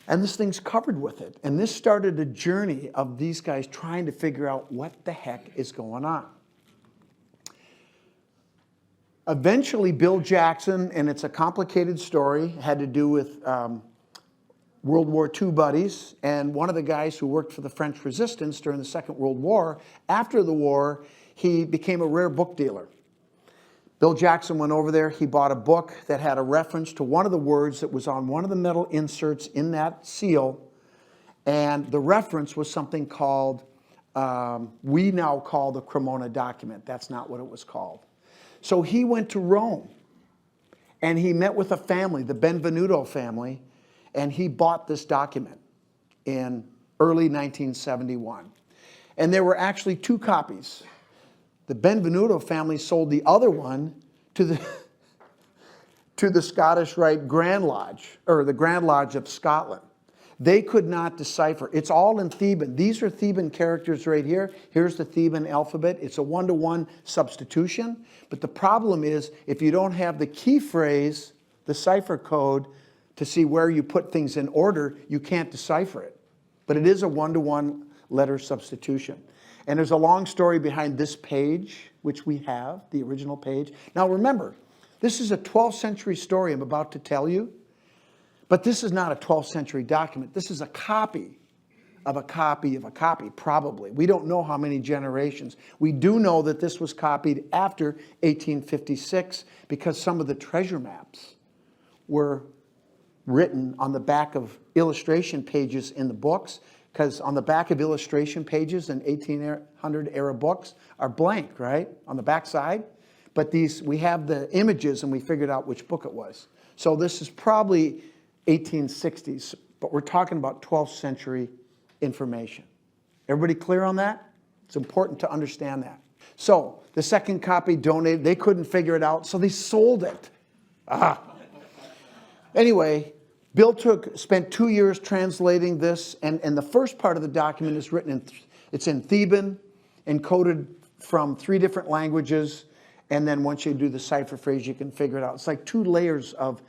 S2: And this thing's covered with it. And this started a journey of these guys trying to figure out what the heck is going on. Eventually, Bill Jackson, and it's a complicated story, had to do with World War II buddies, and one of the guys who worked for the French resistance during the Second World War, after the war, he became a rare book dealer. Bill Jackson went over there, he bought a book that had a reference to one of the words that was on one of the metal inserts in that seal, and the reference was something called, we now call the Cremona document. That's not what it was called. So he went to Rome, and he met with a family, the Benvenuto family, and he bought this document in early 1971. And there were actually two copies. The Benvenuto family sold the other one to the Scottish Rite Grand Lodge, or the Grand Lodge of Scotland. They could not decipher. It's all in Theban. These are Theban characters right here. Here's the Theban alphabet. It's a one-to-one substitution. But the problem is, if you don't have the key phrase, the cipher code, to see where you put things in order, you can't decipher it. But it is a one-to-one letter substitution. And there's a long story behind this page, which we have, the original page. Now remember, this is a 12th century story I'm about to tell you, but this is not a 12th century document. This is a copy of a copy of a copy, probably. We don't know how many generations. We do know that this was copied after 1856 because some of the treasure maps were written on the back of illustration pages in the books, because on the back of illustration pages in 1800 era books are blank, right, on the back side. But these, we have the images and we figured out which book it was. So this is probably 1860s, but we're talking about 12th century information. Everybody clear on that? It's important to understand that. So the second copy donated, they couldn't figure it out, so they sold it. Anyway, Bill spent 2 years translating this, and the first part of the document is written it's in Theban, encoded from 3 different languages, and then once you do the cipher phrase, you can figure it out. It's like 2 layers of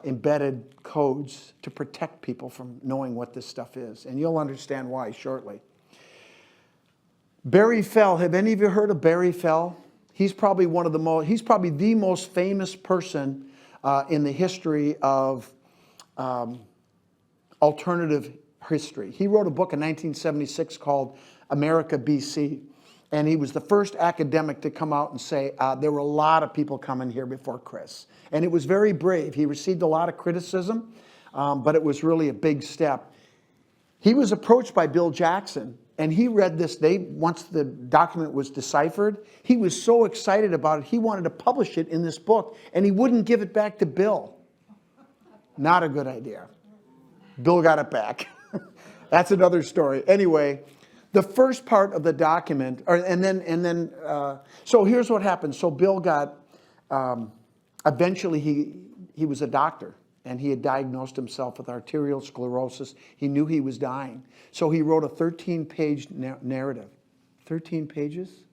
S2: embedded codes to protect people from knowing what this stuff is, and you'll understand why shortly. Barry Fell, have any of you heard of Barry Fell? He's probably he's probably the most famous person in the history of alternative history. He wrote a book in 1976 called America BC. And he was the first academic to come out and say, there were a lot of people coming here before Chris. And it was very brave. He received a lot of criticism, but it was really a big step. He was approached by Bill Jackson, and he read this. Once the document was deciphered, he was so excited about it, he wanted to publish it in this book, and he wouldn't give it back to Bill. Not a good idea. Bill got it back. That's another story. Anyway, the first part of the document, so here's what happened. So Bill got, eventually he was a doctor, and he had diagnosed himself with arterial sclerosis. He knew he was dying. So he wrote a 13-page narrative. 13 pages?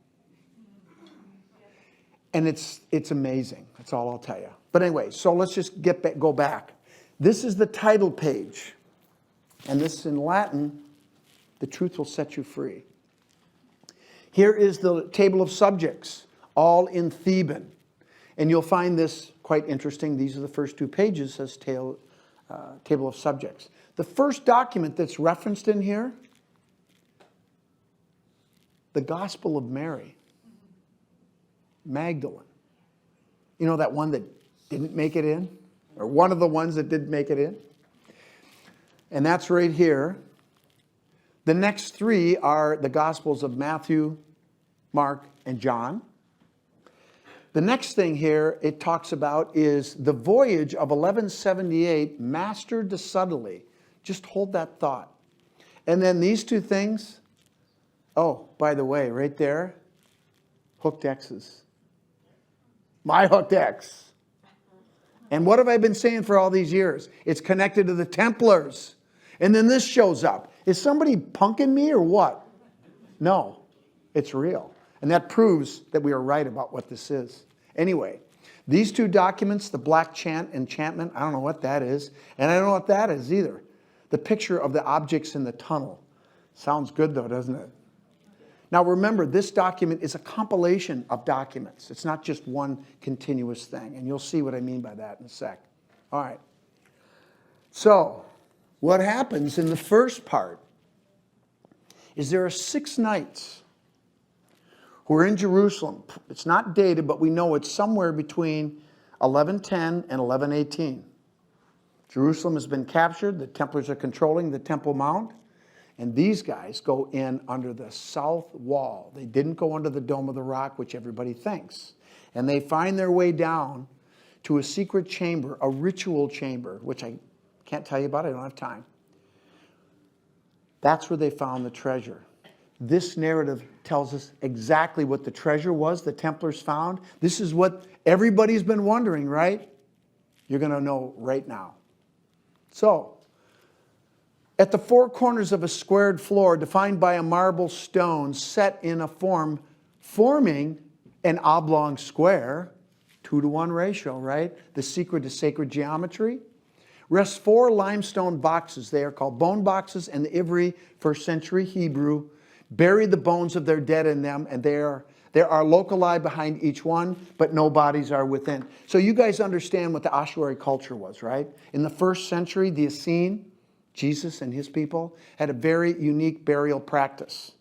S2: And it's amazing. That's all I'll tell you. But anyway, so let's just go back. This is the title page. And this is in Latin, "The truth will set you free." Here is the table of subjects, all in Theban. And you'll find this quite interesting. These are the first 2 pages, says table of subjects. The first document that's referenced in here, the Gospel of Mary, Magdalene. You know that one that didn't make it in? Or one of the ones that didn't make it in? And that's right here. The next 3 are the Gospels of Matthew, Mark, and John. The next thing here it talks about is the voyage of 1178 mastered subtly. Just hold that thought. And then these 2 things, oh, by the way, right there, hooked X's. My hooked X. And what have I been saying for all these years? It's connected to the Templars. And then this shows up. Is somebody punking me or what? No, it's real. And that proves that we are right about what this is. Anyway, these 2 documents, the Black Enchantment, I don't know what that is. And I don't know what that is either. the picture of the objects in the tunnel. Sounds good though, doesn't it? Now remember, this document is a compilation of documents. It's not just one continuous thing, and you'll see what I mean by that in a sec. All right. So, what happens in the first part is there are 6 knights who are in Jerusalem. It's not dated, but we know it's somewhere between 1110 and 1118. Jerusalem has been captured. The Templars are controlling the Temple Mount. And these guys go in under the south wall. They didn't go under the Dome of the Rock, which everybody thinks. And they find their way down to a secret chamber, a ritual chamber, which I can't tell you about. I don't have time. That's where they found the treasure. This narrative tells us exactly what the treasure was the Templars found. This is what everybody's been wondering, right? You're going to know right now. So, at the 4 corners of a squared floor defined by a marble stone set in a form forming an oblong square, 2-to-1 ratio, right? The secret to sacred geometry. Rests 4 limestone boxes. They are called bone boxes, and the Ivri, 1st century Hebrew, buried the bones of their dead in them, and there are locali behind each one, but no bodies are within. So you guys understand what the ossuary culture was, right? In the 1st century, the Essene, Jesus and his people, had a very unique burial practice.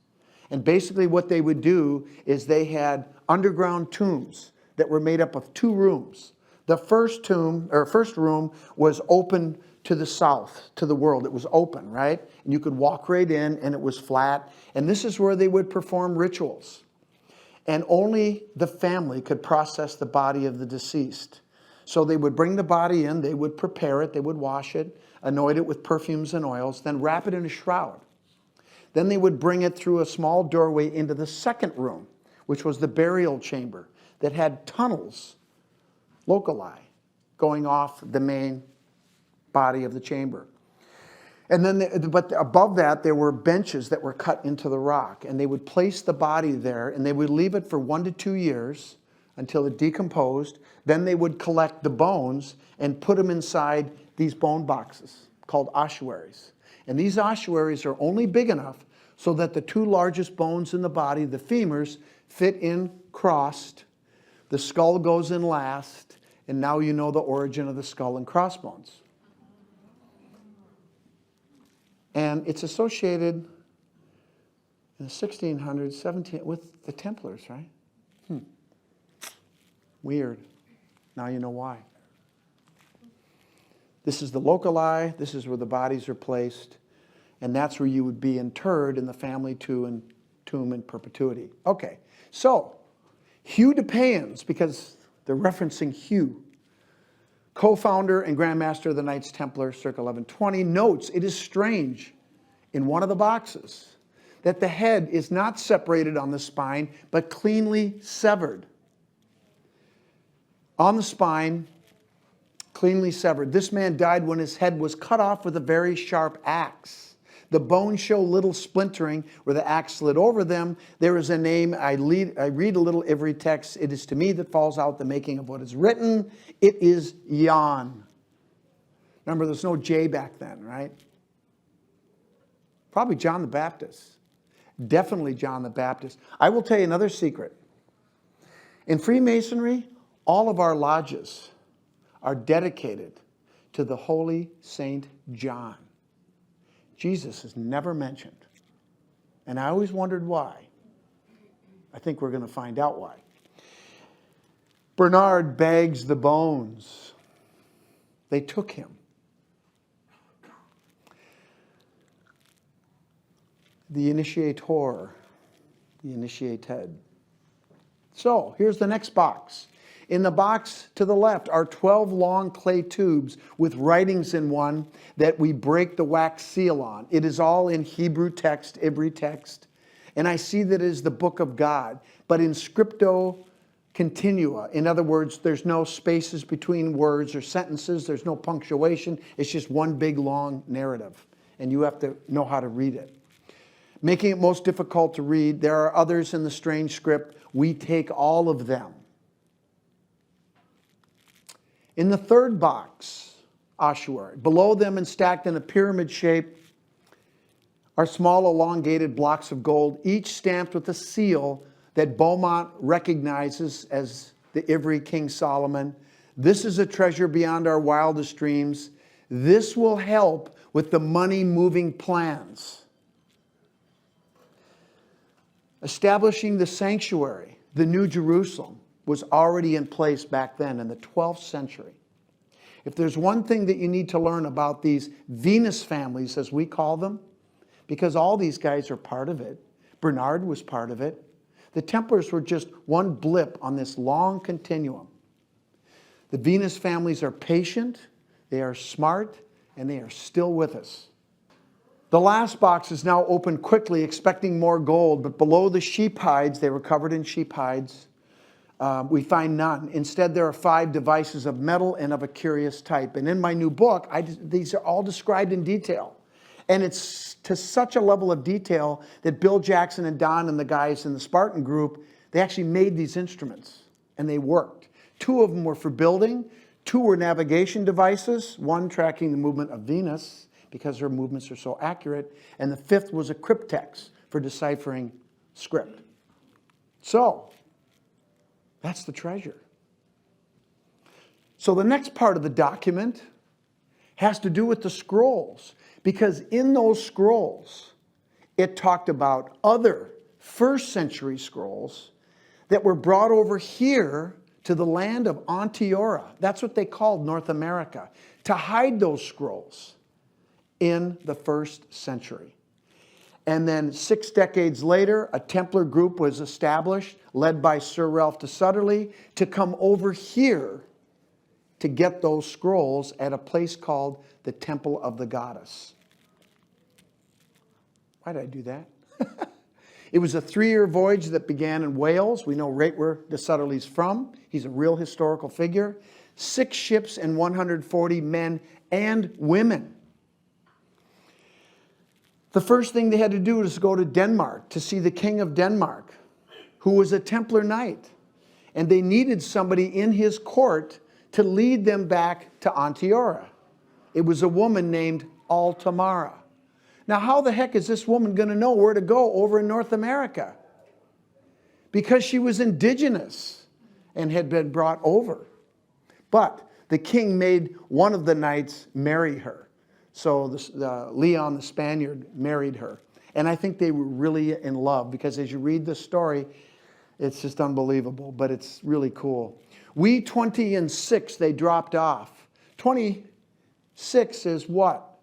S2: And basically what they would do is they had underground tombs that were made up of 2 rooms. The first room was open to the south, to the world. It was open, right? And you could walk right in, and it was flat. And this is where they would perform rituals. And only the family could process the body of the deceased. So they would bring the body in, they would prepare it, they would wash it, anoint it with perfumes and oils, then wrap it in a shroud. Then they would bring it through a small doorway into the second room, which was the burial chamber that had tunnels, locali, going off the main body of the chamber. And then, but above that, there were benches that were cut into the rock, and they would place the body there, and they would leave it for 1 to 2 years until it decomposed. Then they would collect the bones and put them inside these bone boxes called ossuaries. And these ossuaries are only big enough so that the 2 largest bones in the body, the femurs, fit in crossed. The skull goes in last, and now you know the origin of the skull and crossbones. And it's associated in the 1600s, with the Templars, right? Weird. Now you know why. This is the locali. This is where the bodies are placed. And that's where you would be interred in the family tomb in perpetuity. Okay, so Hugh de Payens, because they're referencing Hugh, co-founder and Grand Master of the Knights Templar, circa 1120, notes it is strange in one of the boxes that the head is not separated on the spine, but cleanly severed. On the spine, cleanly severed. This man died when his head was cut off with a very sharp axe. The bones show little splintering where the axe slid over them. There is a name. I read a little Ivri text. It is to me that falls out the making of what is written. It is Jan. Remember, there's no J back then, right? Probably John the Baptist. Definitely John the Baptist. I will tell you another secret. In Freemasonry, all of our lodges are dedicated to the Holy Saint John. Jesus is never mentioned. And I always wondered why. I think we're going to find out why. Bernard bags the bones. They took him. The initiator, the initiated. So, here's the next box. In the box to the left are 12 long clay tubes with writings in one that we break the wax seal on. It is all in Hebrew text, Ivri text. And I see that it is the book of God, but in scripto continua. In other words, there's no spaces between words or sentences. There's no punctuation. It's just one big long narrative. And you have to know how to read it. Making it most difficult to read, there are others in the strange script. We take all of them. In the third box ossuary. Below them and stacked in a pyramid shape are small elongated blocks of gold, each stamped with a seal that Beaumont recognizes as the Ivry King Solomon. This is a treasure beyond our wildest dreams. This will help with the money-moving plans. Establishing the sanctuary, the New Jerusalem, was already in place back then in the 12th century. If there's one thing that you need to learn about these Venus families, as we call them, because all these guys are part of it. Bernard was part of it. The Templars were just one blip on this long continuum. The Venus families are patient, they are smart, and they are still with us. The last box is now opened quickly, expecting more gold, but below the sheep hides, they were covered in sheep hides, we find none. Instead, there are 5 devices of metal and of a curious type. And in my new book, these are all described in detail. And it's to such a level of detail that Bill Jackson and Don and the guys in the Spartan group, they actually made these instruments, and they worked. 2 of them were for building, 2 were navigation devices, 1 tracking the movement of Venus, because her movements are so accurate, and the 5th was a cryptex for deciphering script. So, that's the treasure. So the next part of the document has to do with the scrolls, because in those scrolls, it talked about other first century scrolls that were brought over here to the land of Onteora. That's what they called North America, to hide those scrolls in the first century. And then 6 decades later, a Templar group was established, led by Sir Ralph de Sutterley, to come over here to get those scrolls at a place called the Temple of the Goddess. Why did I do that? It was a 3-year voyage that began in Wales. We know right where de Sutterley's from. He's a real historical figure. 6 ships and 140 men and women. The first thing they had to do was go to Denmark to see the King of Denmark, who was a Templar knight. And they needed somebody in his court to lead them back to Onteora. It was a woman named Altamara. Now, how the heck is this woman going to know where to go over in North America? Because she was indigenous and had been brought over. But the king made one of the knights marry her. So Leon the Spaniard married her. And I think they were really in love, because as you read the story, it's just unbelievable, but it's really cool. We 20 and 6, they dropped off. 26 is what?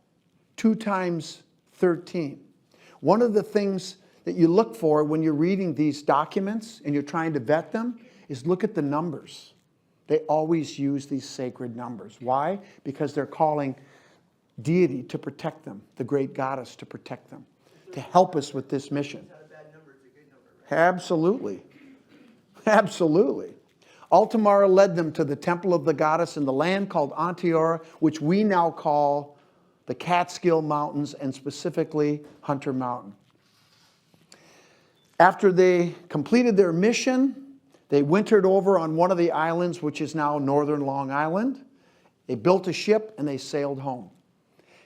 S2: 2 times 13. One of the things that you look for when you're reading these documents and you're trying to vet them is look at the numbers. They always use these sacred numbers. Why? Because they're calling deity to protect them, the great goddess to protect them, to help us with this mission. Absolutely. Absolutely. Altamara led them to the temple of the goddess in the land called Onteora, which we now call the Catskill Mountains, and specifically Hunter Mountain. After they completed their mission, they wintered over on one of the islands, which is now northern Long Island. They built a ship and they sailed home.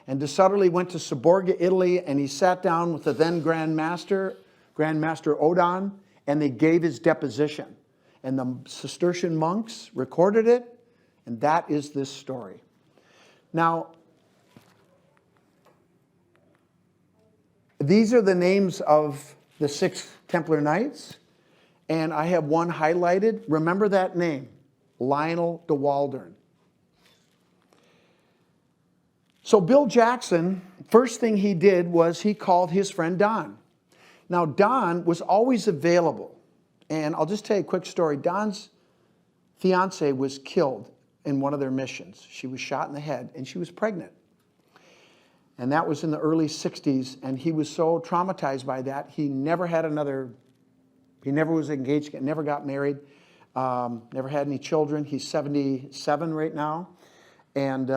S2: And de Sutterley went to Seborga, Italy, and he sat down with the then Grand Master Odon, and they gave his deposition. And the Cistercian monks recorded it, and that is this story. Now, these are the names of the 6 Templar Knights, and I have one highlighted. Remember that name, Lionel de Waldern. So Bill Jackson, first thing he did was he called his friend Don. Now Don was always available. And I'll just tell you a quick story. Don's fiance was killed in one of their missions. She was shot in the head and she was pregnant. And that was in the early 60s. And he was so traumatized by that, he never was engaged, never got married, never had any children. He's 77 right now. And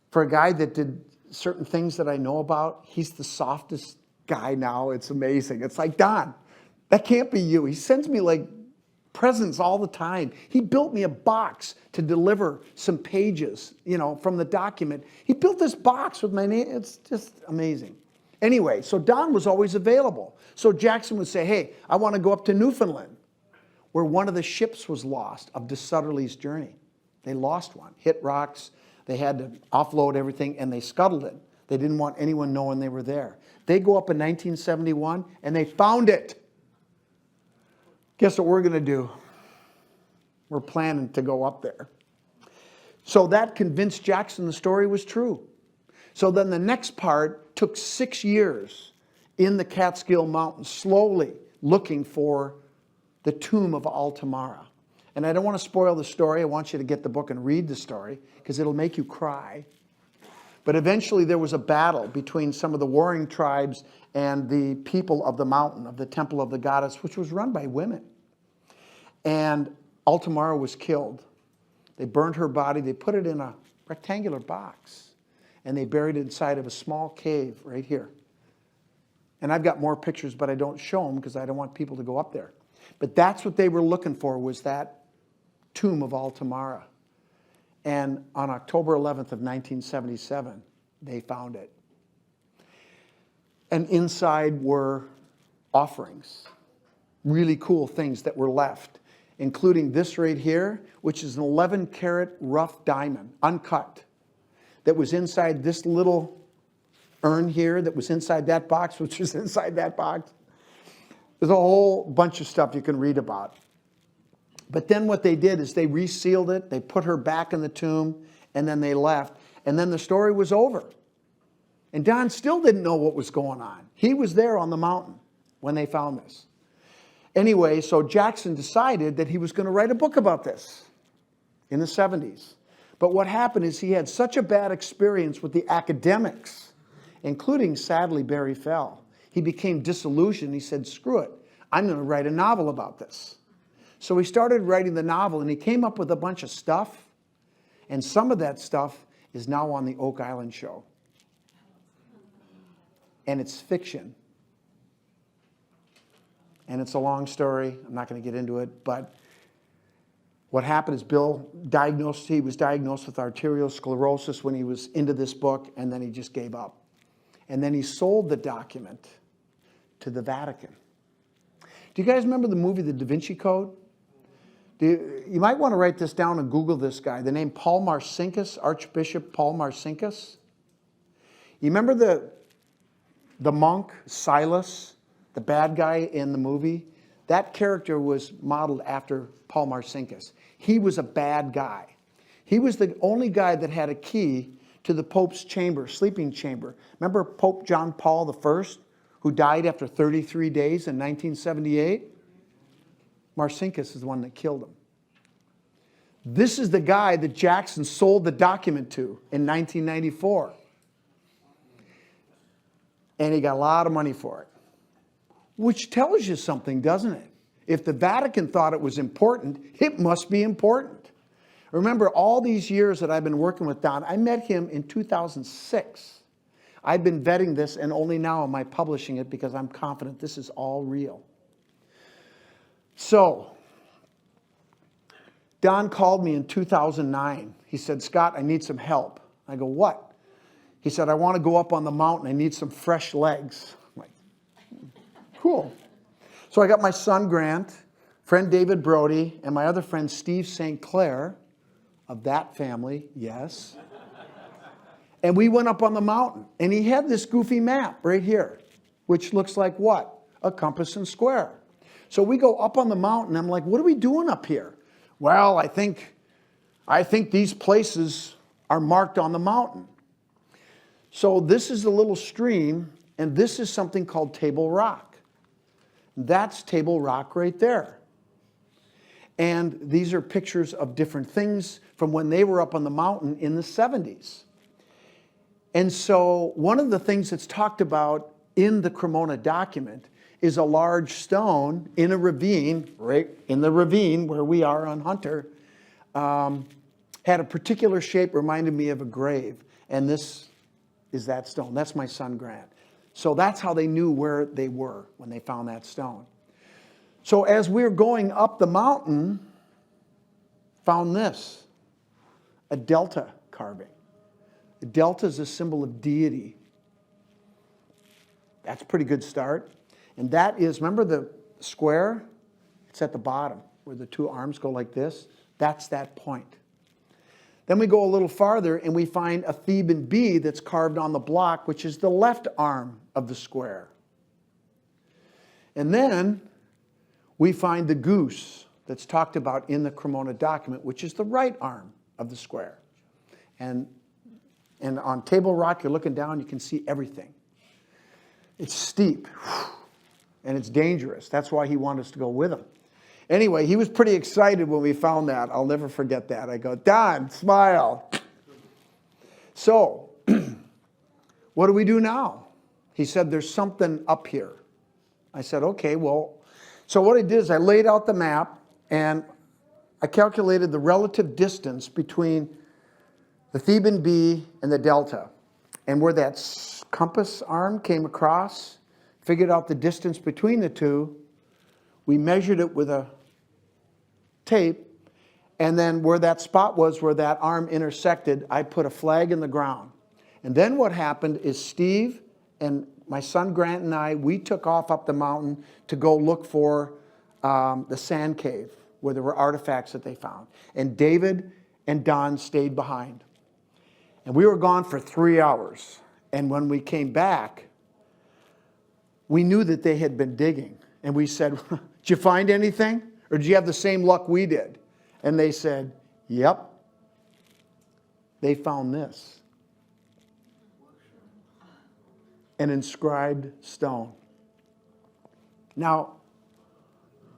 S2: for a guy that did certain things that I know about, he's the softest guy now. It's amazing. It's like, Don, that can't be you. He sends me like presents all the time. He built me a box to deliver some pages, from the document. He built this box with my name. It's just amazing. Anyway, so Don was always available. So Jackson would say, hey, I want to go up to Newfoundland, where one of the ships was lost of de Sutherly's journey. They lost one, hit rocks. They had to offload everything, and they scuttled it. They didn't want anyone knowing they were there. They go up in 1971, and they found it. Guess what we're going to do? We're planning to go up there. So that convinced Jackson the story was true. So then the next part took 6 years in the Catskill Mountains, slowly looking for the tomb of Altamara. And I don't want to spoil the story. I want you to get the book and read the story, because it'll make you cry. But eventually there was a battle between some of the warring tribes and the people of the mountain, of the temple of the goddess, which was run by women. And Altamara was killed. They burned her body. They put it in a rectangular box, and they buried it inside of a small cave right here. And I've got more pictures, but I don't show them because I don't want people to go up there. But that's what they were looking for, was that tomb of Altamara. And on October 11th of 1977, they found it. And inside were offerings, really cool things that were left, including this right here, which is an 11-karat rough diamond, uncut, that was inside this little urn here, that was inside that box, which was inside that box. There's a whole bunch of stuff you can read about. But then what they did is they resealed it, they put her back in the tomb, and then they left. And then the story was over. And Don still didn't know what was going on. He was there on the mountain when they found this. Anyway, so Jackson decided that he was going to write a book about this in the 70s. But what happened is he had such a bad experience with the academics, including, sadly, Barry Fell. He became disillusioned. He said, screw it, I'm going to write a novel about this. So he started writing the novel, and he came up with a bunch of stuff, and some of that stuff is now on the Oak Island show. And it's fiction. And it's a long story. I'm not going to get into it, but what happened is Bill he was diagnosed with arteriosclerosis when he was into this book, and then he just gave up. And then he sold the document to the Vatican. Do you guys remember the movie The Da Vinci Code? You might want to write this down and Google this guy. The name Paul Marcinkus, Archbishop Paul Marcinkus. You remember the monk, Silas, the bad guy in the movie? That character was modeled after Paul Marcinkus. He was a bad guy. He was the only guy that had a key to the Pope's chamber, sleeping chamber. Remember Pope John Paul I, who died after 33 days in 1978? Marcinkus is the one that killed him. This is the guy that Jackson sold the document to in 1994. And he got a lot of money for it. Which tells you something, doesn't it? If the Vatican thought it was important, it must be important. Remember, all these years that I've been working with Don, I met him in 2006. I've been vetting this, and only now am I publishing it because I'm confident this is all real. So, Don called me in 2009. He said, Scott, I need some help. I go, what? He said, I want to go up on the mountain. I need some fresh legs. I'm like, cool. So I got my son, Grant, friend David Brody, and my other friend, Steve St. Clair, of that family, yes. And we went up on the mountain. And he had this goofy map right here, which looks like what? A compass and square. So we go up on the mountain. I'm like, what are we doing up here? Well, I think these places are marked on the mountain. So this is a little stream, and this is something called Table Rock. That's Table Rock right there. And these are pictures of different things from when they were up on the mountain in the 70s. And so one of the things that's talked about in the Cremona document is a large stone in a ravine, right in the ravine where we are on Hunter, had a particular shape, reminded me of a grave. And this is that stone. That's my son, Grant. So that's how they knew where they were when they found that stone. So as we were going up the mountain, found this, a delta carving. The delta is a symbol of deity. That's a pretty good start. And that is, remember the square? It's at the bottom where the two arms go like this. That's that point. Then we go a little farther and we find a Theban bee that's carved on the block, which is the left arm of the square. And then we find the goose that's talked about in the Cremona document, which is the right arm of the square. And on Table Rock, you're looking down, you can see everything. It's steep, and it's dangerous. That's why he wanted us to go with him. Anyway, he was pretty excited when we found that. I'll never forget that. I go, Don, smile. So, what do we do now? He said, there's something up here. I said, okay, well, so what I did is I laid out the map, and I calculated the relative distance between the Theban bee and the delta. And where that compass arm came across, figured out the distance between the two, we measured it with a tape, and then where that spot was, where that arm intersected, I put a flag in the ground. And then what happened is Steve and my son Grant and I, we took off up the mountain to go look for the sand cave, where there were artifacts that they found. And David and Don stayed behind. And we were gone for 3 hours. And when we came back, we knew that they had been digging. And we said, did you find anything? Or did you have the same luck we did? And they said, yep. They found this. An inscribed stone. Now,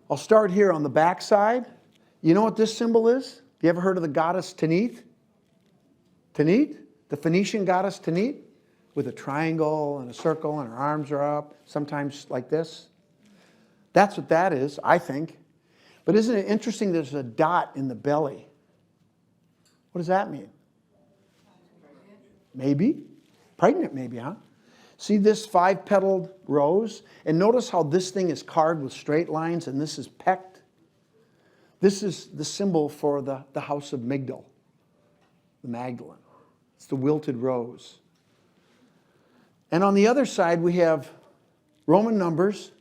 S2: I'll start here on the back side. You know what this symbol is? You ever heard of the goddess Tanit? Tanit? The Phoenician goddess Tanit? With a triangle and a circle and her arms are up, sometimes like this. That's what that is, I think. But isn't it interesting there's a dot in the belly? What does that mean? Maybe. Pregnant maybe, huh? See this 5-petaled rose? And notice how this thing is carved with straight lines and this is pecked. This is the symbol for the house of Migdal, the Magdalene. It's the wilted rose. And on the other side we have Roman numbers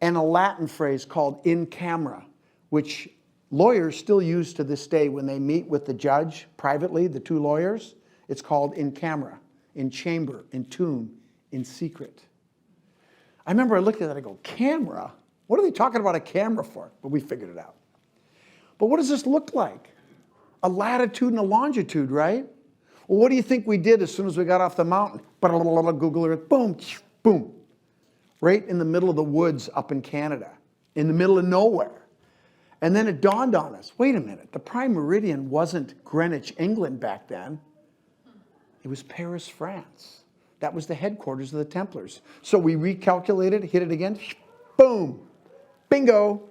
S2: and a Latin phrase called in camera, which lawyers still use to this day when they meet with the judge privately, the two lawyers. It's called in camera, in chamber, in tomb, in secret. I remember I looked at that, I go, camera? What are they talking about a camera for? But we figured it out. But what does this look like? A latitude and a longitude, right? Well, what do you think we did as soon as we got off the mountain? Google Earth, boom, boom. Right in the middle of the woods up in Canada, in the middle of nowhere. And then it dawned on us, wait a minute, the prime meridian wasn't Greenwich, England back then. It was Paris, France. That was the headquarters of the Templars. So we recalculated, hit it again, boom, bingo.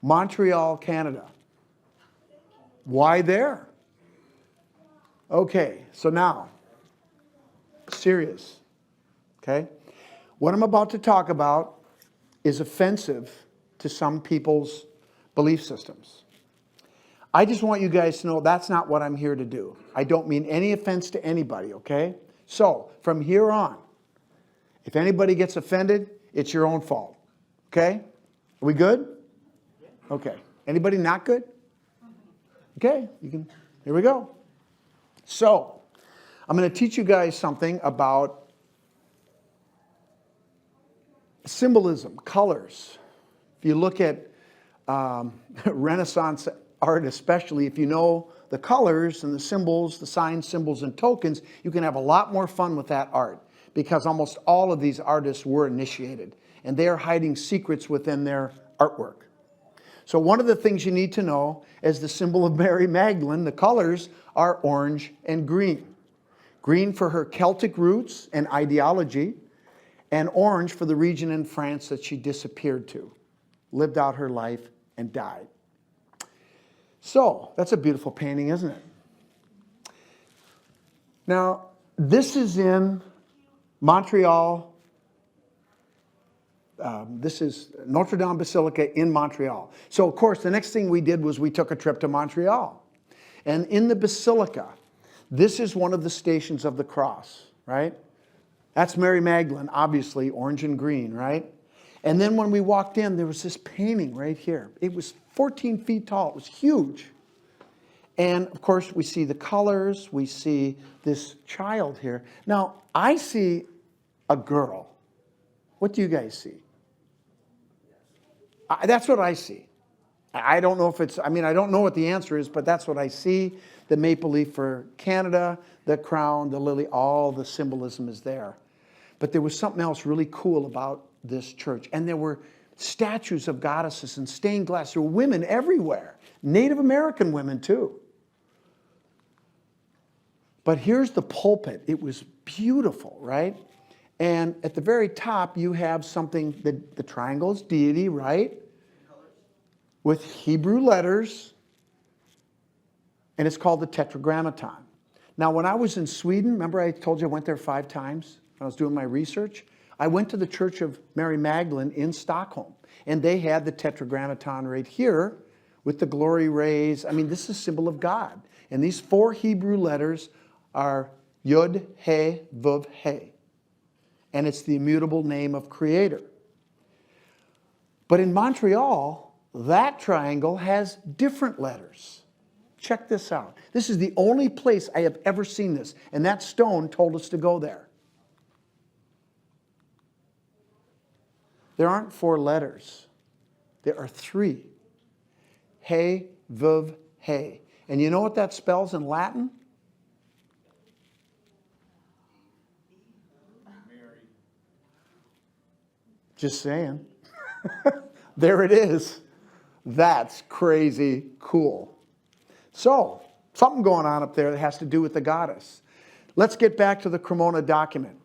S2: Montreal, Canada. Why there? Okay, so now, serious, okay? What I'm about to talk about is offensive to some people's belief systems. I just want you guys to know that's not what I'm here to do. I don't mean any offense to anybody, okay? So, from here on, if anybody gets offended, it's your own fault, okay? Are we good? Okay. Anybody not good? Okay, here we go. So, I'm going to teach you guys something about symbolism, colors. If you look at Renaissance art especially, if you know the colors and the symbols, the signs, symbols, and tokens, you can have a lot more fun with that art because almost all of these artists were initiated and they are hiding secrets within their artwork. So one of the things you need to know is the symbol of Mary Magdalene. The colors are orange and green. Green for her Celtic roots and ideology, and orange for the region in France that she disappeared to, lived out her life, and died. So that's a beautiful painting, isn't it? Now, this is in Montreal, This is Notre Dame Basilica in Montreal. So, of course, the next thing we did was we took a trip to Montreal. And in the Basilica, this is one of the Stations of the Cross, right? That's Mary Magdalene, obviously, orange and green, right? And then when we walked in, there was this painting right here. It was 14 feet tall. It was huge. And, of course, we see the colors. We see this child here. Now, I see a girl. What do you guys see? That's what I see. I don't know if it's, I don't know what the answer is, but that's what I see. The maple leaf for Canada, the crown, the lily, all the symbolism is there. But there was something else really cool about this church. And there were statues of goddesses and stained glass. There were women everywhere. Native American women too. But here's the pulpit. It was beautiful, right? And at the very top, you have something, the triangle is deity, right? With Hebrew letters. And it's called the Tetragrammaton. Now, when I was in Sweden, remember I told you I went there 5 times when I was doing my research? I went to the Church of Mary Magdalene in Stockholm. And they had the Tetragrammaton right here with the glory rays. This is a symbol of God. And these 4 Hebrew letters are Yud, He, Vav, He. And it's the immutable name of Creator. But in Montreal, that triangle has different letters. Check this out. This is the only place I have ever seen this. And that stone told us to go there. There aren't 4 letters. There are 3. He, Vav, He. And you know what that spells in Latin? Just saying. There it is. That's crazy cool. So, something going on up there that has to do with the goddess. Let's get back to the Cremona document.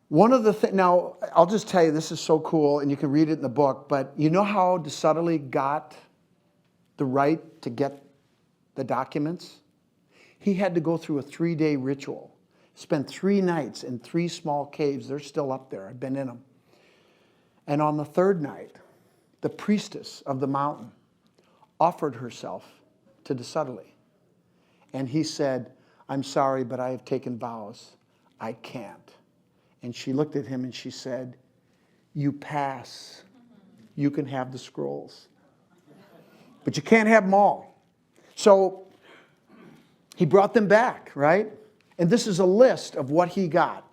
S2: One of the things, now, I'll just tell you, this is so cool, and you can read it in the book, but you know how de Sudderly got the right to get the documents? He had to go through a 3-day ritual. Spent 3 nights in 3 small caves. They're still up there. I've been in them. And on the 3rd night, the priestess of the mountain offered herself to de Sudderly. And he said, I'm sorry, but I have taken vows. I can't. And she looked at him and she said, you pass. You can have the scrolls. But you can't have them all. So he brought them back, right? And this is a list of what he got.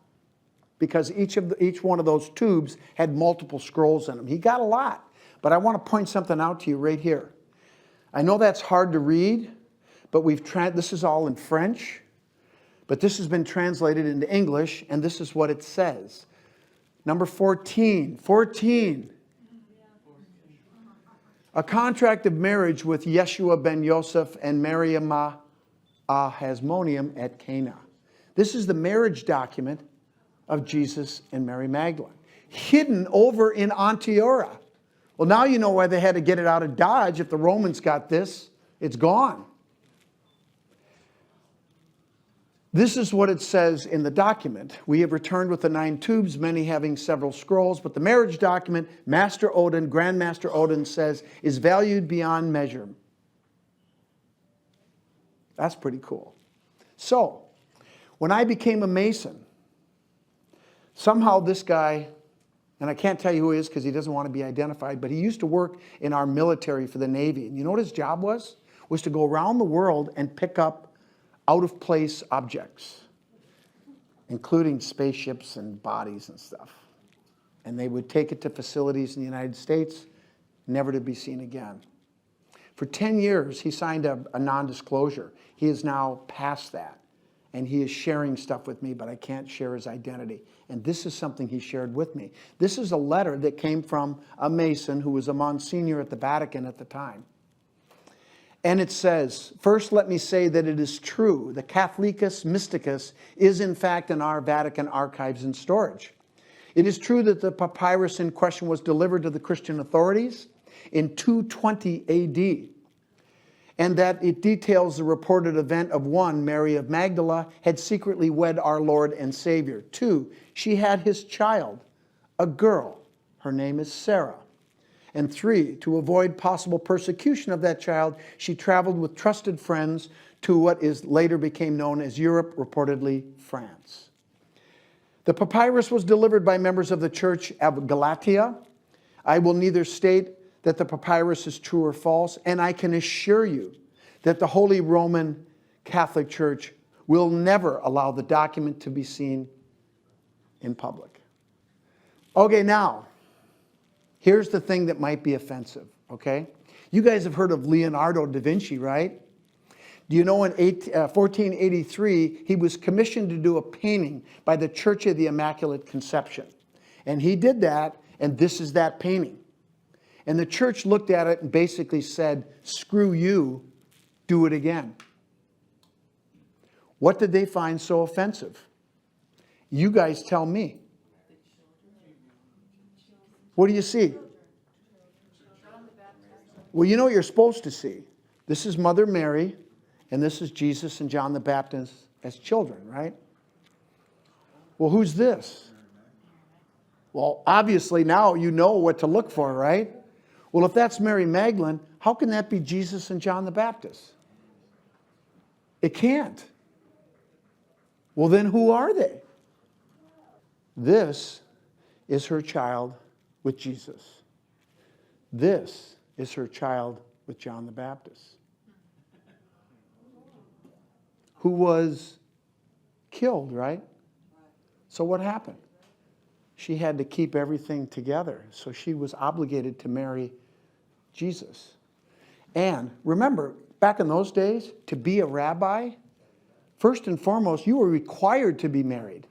S2: Because each one of those tubes had multiple scrolls in them. He got a lot. But I want to point something out to you right here. I know that's hard to read, but this is all in French. But this has been translated into English, and this is what it says. Number 14. 14. A contract of marriage with Yeshua ben Yosef and Miriam Hasmonium at Cana. This is the marriage document of Jesus and Mary Magdalene, hidden over in Antioch. Well, now you know why they had to get it out of Dodge. If the Romans got this, it's gone. This is what it says in the document. We have returned with the 9 tubes, many having several scrolls, but the marriage document, Master Odin, Grandmaster Odin says, is valued beyond measure. That's pretty cool. So, when I became a Mason, somehow this guy, and I can't tell you who he is because he doesn't want to be identified, but he used to work in our military for the Navy. And you know what his job was? Was to go around the world and pick up out-of-place objects, including spaceships and bodies and stuff. And they would take it to facilities in the United States, never to be seen again. For 10 years, he signed a non-disclosure. He is now past that. And he is sharing stuff with me, but I can't share his identity. And this is something he shared with me. This is a letter that came from a Mason who was a Monsignor at the Vatican at the time. And it says, first let me say that it is true. The Catholicus Mysticus is in fact in our Vatican archives and storage. It is true that the papyrus in question was delivered to the Christian authorities in 220 AD. And that it details the reported event of 1, Mary of Magdala had secretly wed our Lord and Savior. 2, she had his child, a girl. Her name is Sarah. And 3, to avoid possible persecution of that child, she traveled with trusted friends to what is later became known as Europe, reportedly France. The papyrus was delivered by members of the Church of Galatia. I will neither state that the papyrus is true or false, and I can assure you that the Holy Roman Catholic Church will never allow the document to be seen in public. Okay, now, here's the thing that might be offensive, okay? You guys have heard of Leonardo da Vinci, right? Do you know in 1483, he was commissioned to do a painting by the Church of the Immaculate Conception. And he did that, and this is that painting. And the church looked at it and basically said, screw you, do it again. What did they find so offensive? You guys tell me. What do you see? Well, you know what you're supposed to see. This is Mother Mary, and this is Jesus and John the Baptist as children, right? Well, who's this? Well, obviously now you know what to look for, right? Well, if that's Mary Magdalene, how can that be Jesus and John the Baptist? It can't. Well, then who are they? This is her child with Jesus. This is her child with John the Baptist, who was killed, right? So what happened? She had to keep everything together. So she was obligated to marry Jesus. And remember, back in those days, to be a rabbi, first and foremost, you were required to be married.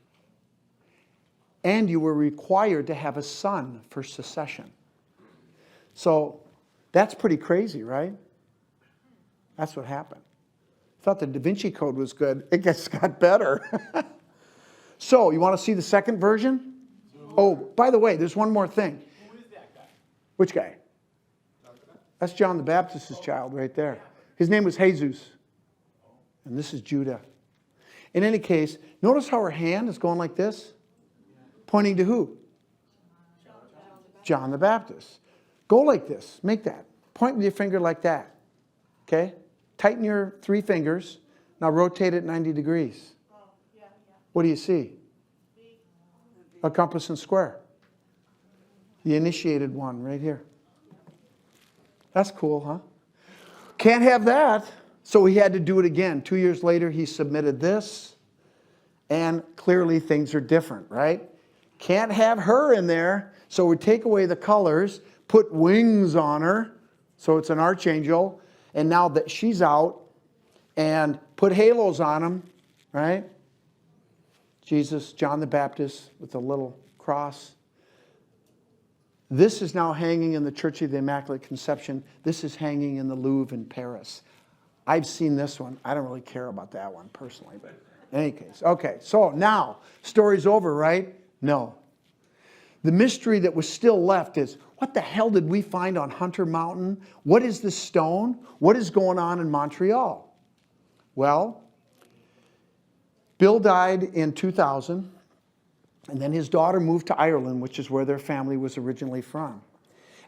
S2: And you were required to have a son for succession. So that's pretty crazy, right? That's what happened. Thought the Da Vinci Code was good. It just got better. So, you want to see the second version? Oh, by the way, there's one more thing.
S3: Who is that guy?
S2: Which guy? That's John the Baptist's child right there. His name was Jesus. And this is Judah. In any case, notice how her hand is going like this? Pointing to who? John the Baptist. Go like this. Make that. Point with your finger like that. Okay? Tighten your 3 fingers. Now rotate it 90 degrees. What do you see? A compass and square. The initiated one right here. That's cool, huh? Can't have that. So he had to do it again. 2 years later, he submitted this. And clearly things are different, right? Can't have her in there. So we take away the colors, put wings on her. So it's an archangel. And now that she's out, and put halos on them, right? Jesus, John the Baptist with a little cross. This is now hanging in the Church of the Immaculate Conception. This is hanging in the Louvre in Paris. I've seen this one. I don't really care about that one personally, but in any case. Okay, so now, story's over, right? No. The mystery that was still left is, what the hell did we find on Hunter Mountain? What is this stone? What is going on in Montreal? Well, Bill died in 2000, and then his daughter moved to Ireland, which is where their family was originally from.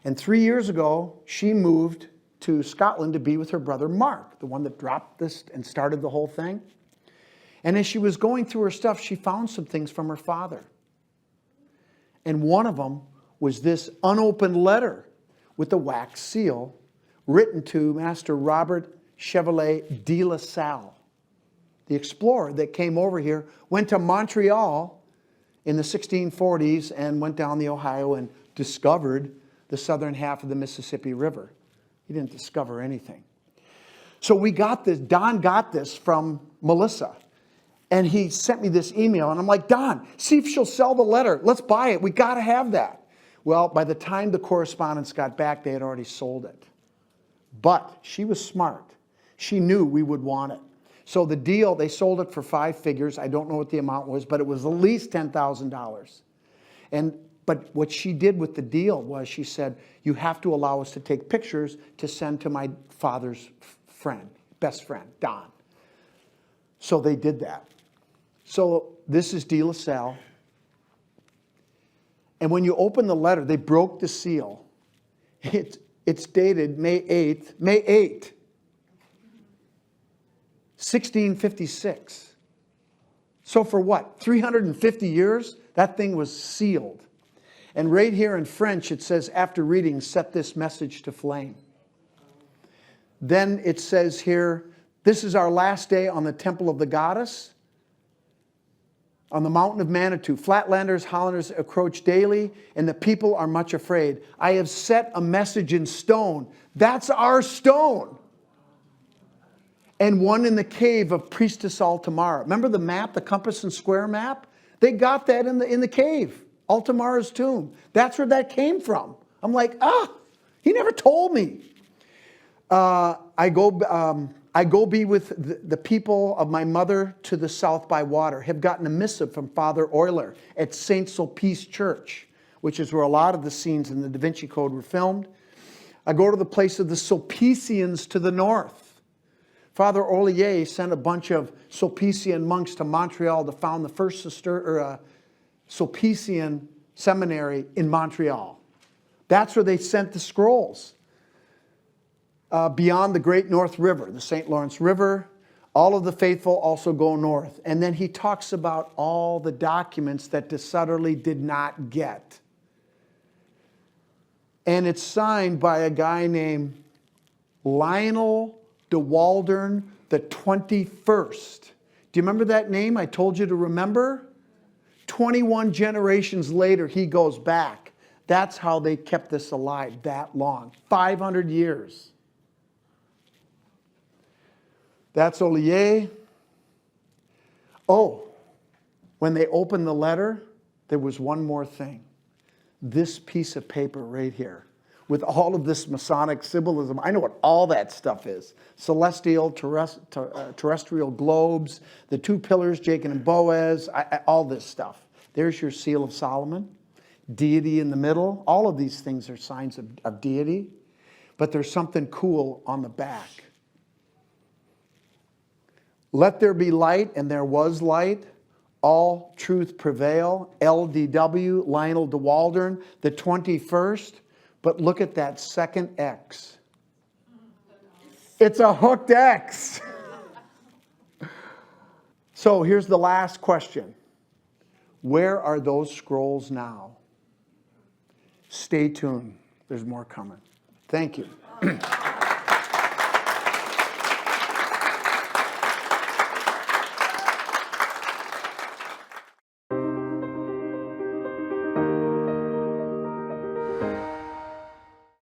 S2: And 3 years ago, she moved to Scotland to be with her brother Mark, the one that dropped this and started the whole thing. And as she was going through her stuff, she found some things from her father. And one of them was this unopened letter with a wax seal written to Master Robert Chevalier de La Salle, the explorer that came over here, went to Montreal in the 1640s and went down the Ohio and discovered the southern half of the Mississippi River. He didn't discover anything. So we got this, Don got this from Melissa. And he sent me this email, and I'm like, Don, see if she'll sell the letter. Let's buy it. We got to have that. Well, by the time the correspondence got back, they had already sold it. But she was smart. She knew we would want it. So the deal, they sold it for 5 figures. I don't know what the amount was, but it was at least $10,000. But what she did with the deal was she said, you have to allow us to take pictures to send to my father's friend, best friend, Don. So they did that. So this is De La Salle. And when you open the letter, they broke the seal. It's dated May 8th, 1656. So for what, 350 years, that thing was sealed. And right here in French, it says, after reading, set this message to flame. Then it says here, this is our last day on the temple of the goddess, on the mountain of Manitou. Flatlanders, Hollanders approach daily, and the people are much afraid. I have set a message in stone. That's our stone. And one in the cave of Priestess Altamara. Remember the map, the compass and square map? They got that in the cave, Altamara's tomb. That's where that came from. I'm like, he never told me. I go be with the people of my mother to the south by water. Have gotten a missive from Father Euler at St. Sulpice Church, which is where a lot of the scenes in the Da Vinci Code were filmed. I go to the place of the Sulpicians to the north. Father Olier sent a bunch of Sulpician monks to Montreal to found the first Sulpician seminary in Montreal. That's where they sent the scrolls. Beyond the Great North River, the St. Lawrence River, all of the faithful also go north. And then he talks about all the documents that de Sutterly did not get. And it's signed by a guy named Lionel de Waldern the 21st. Do you remember that name I told you to remember? 21 generations later, he goes back. That's how they kept this alive that long. 500 years. That's Olier. Oh, when they opened the letter, there was one more thing. This piece of paper right here, with all of this Masonic symbolism. I know what all that stuff is. Celestial, terrestrial globes, the two pillars, Jacob and Boaz, all this stuff. There's your seal of Solomon. Deity in the middle. All of these things are signs of deity. But there's something cool on the back. Let there be light, and there was light. All truth prevail. LDW, Lionel de Waldern, the 21st. But look at that second X. It's a hooked X. So here's the last question. Where are those scrolls now? Stay tuned. There's more coming. Thank you.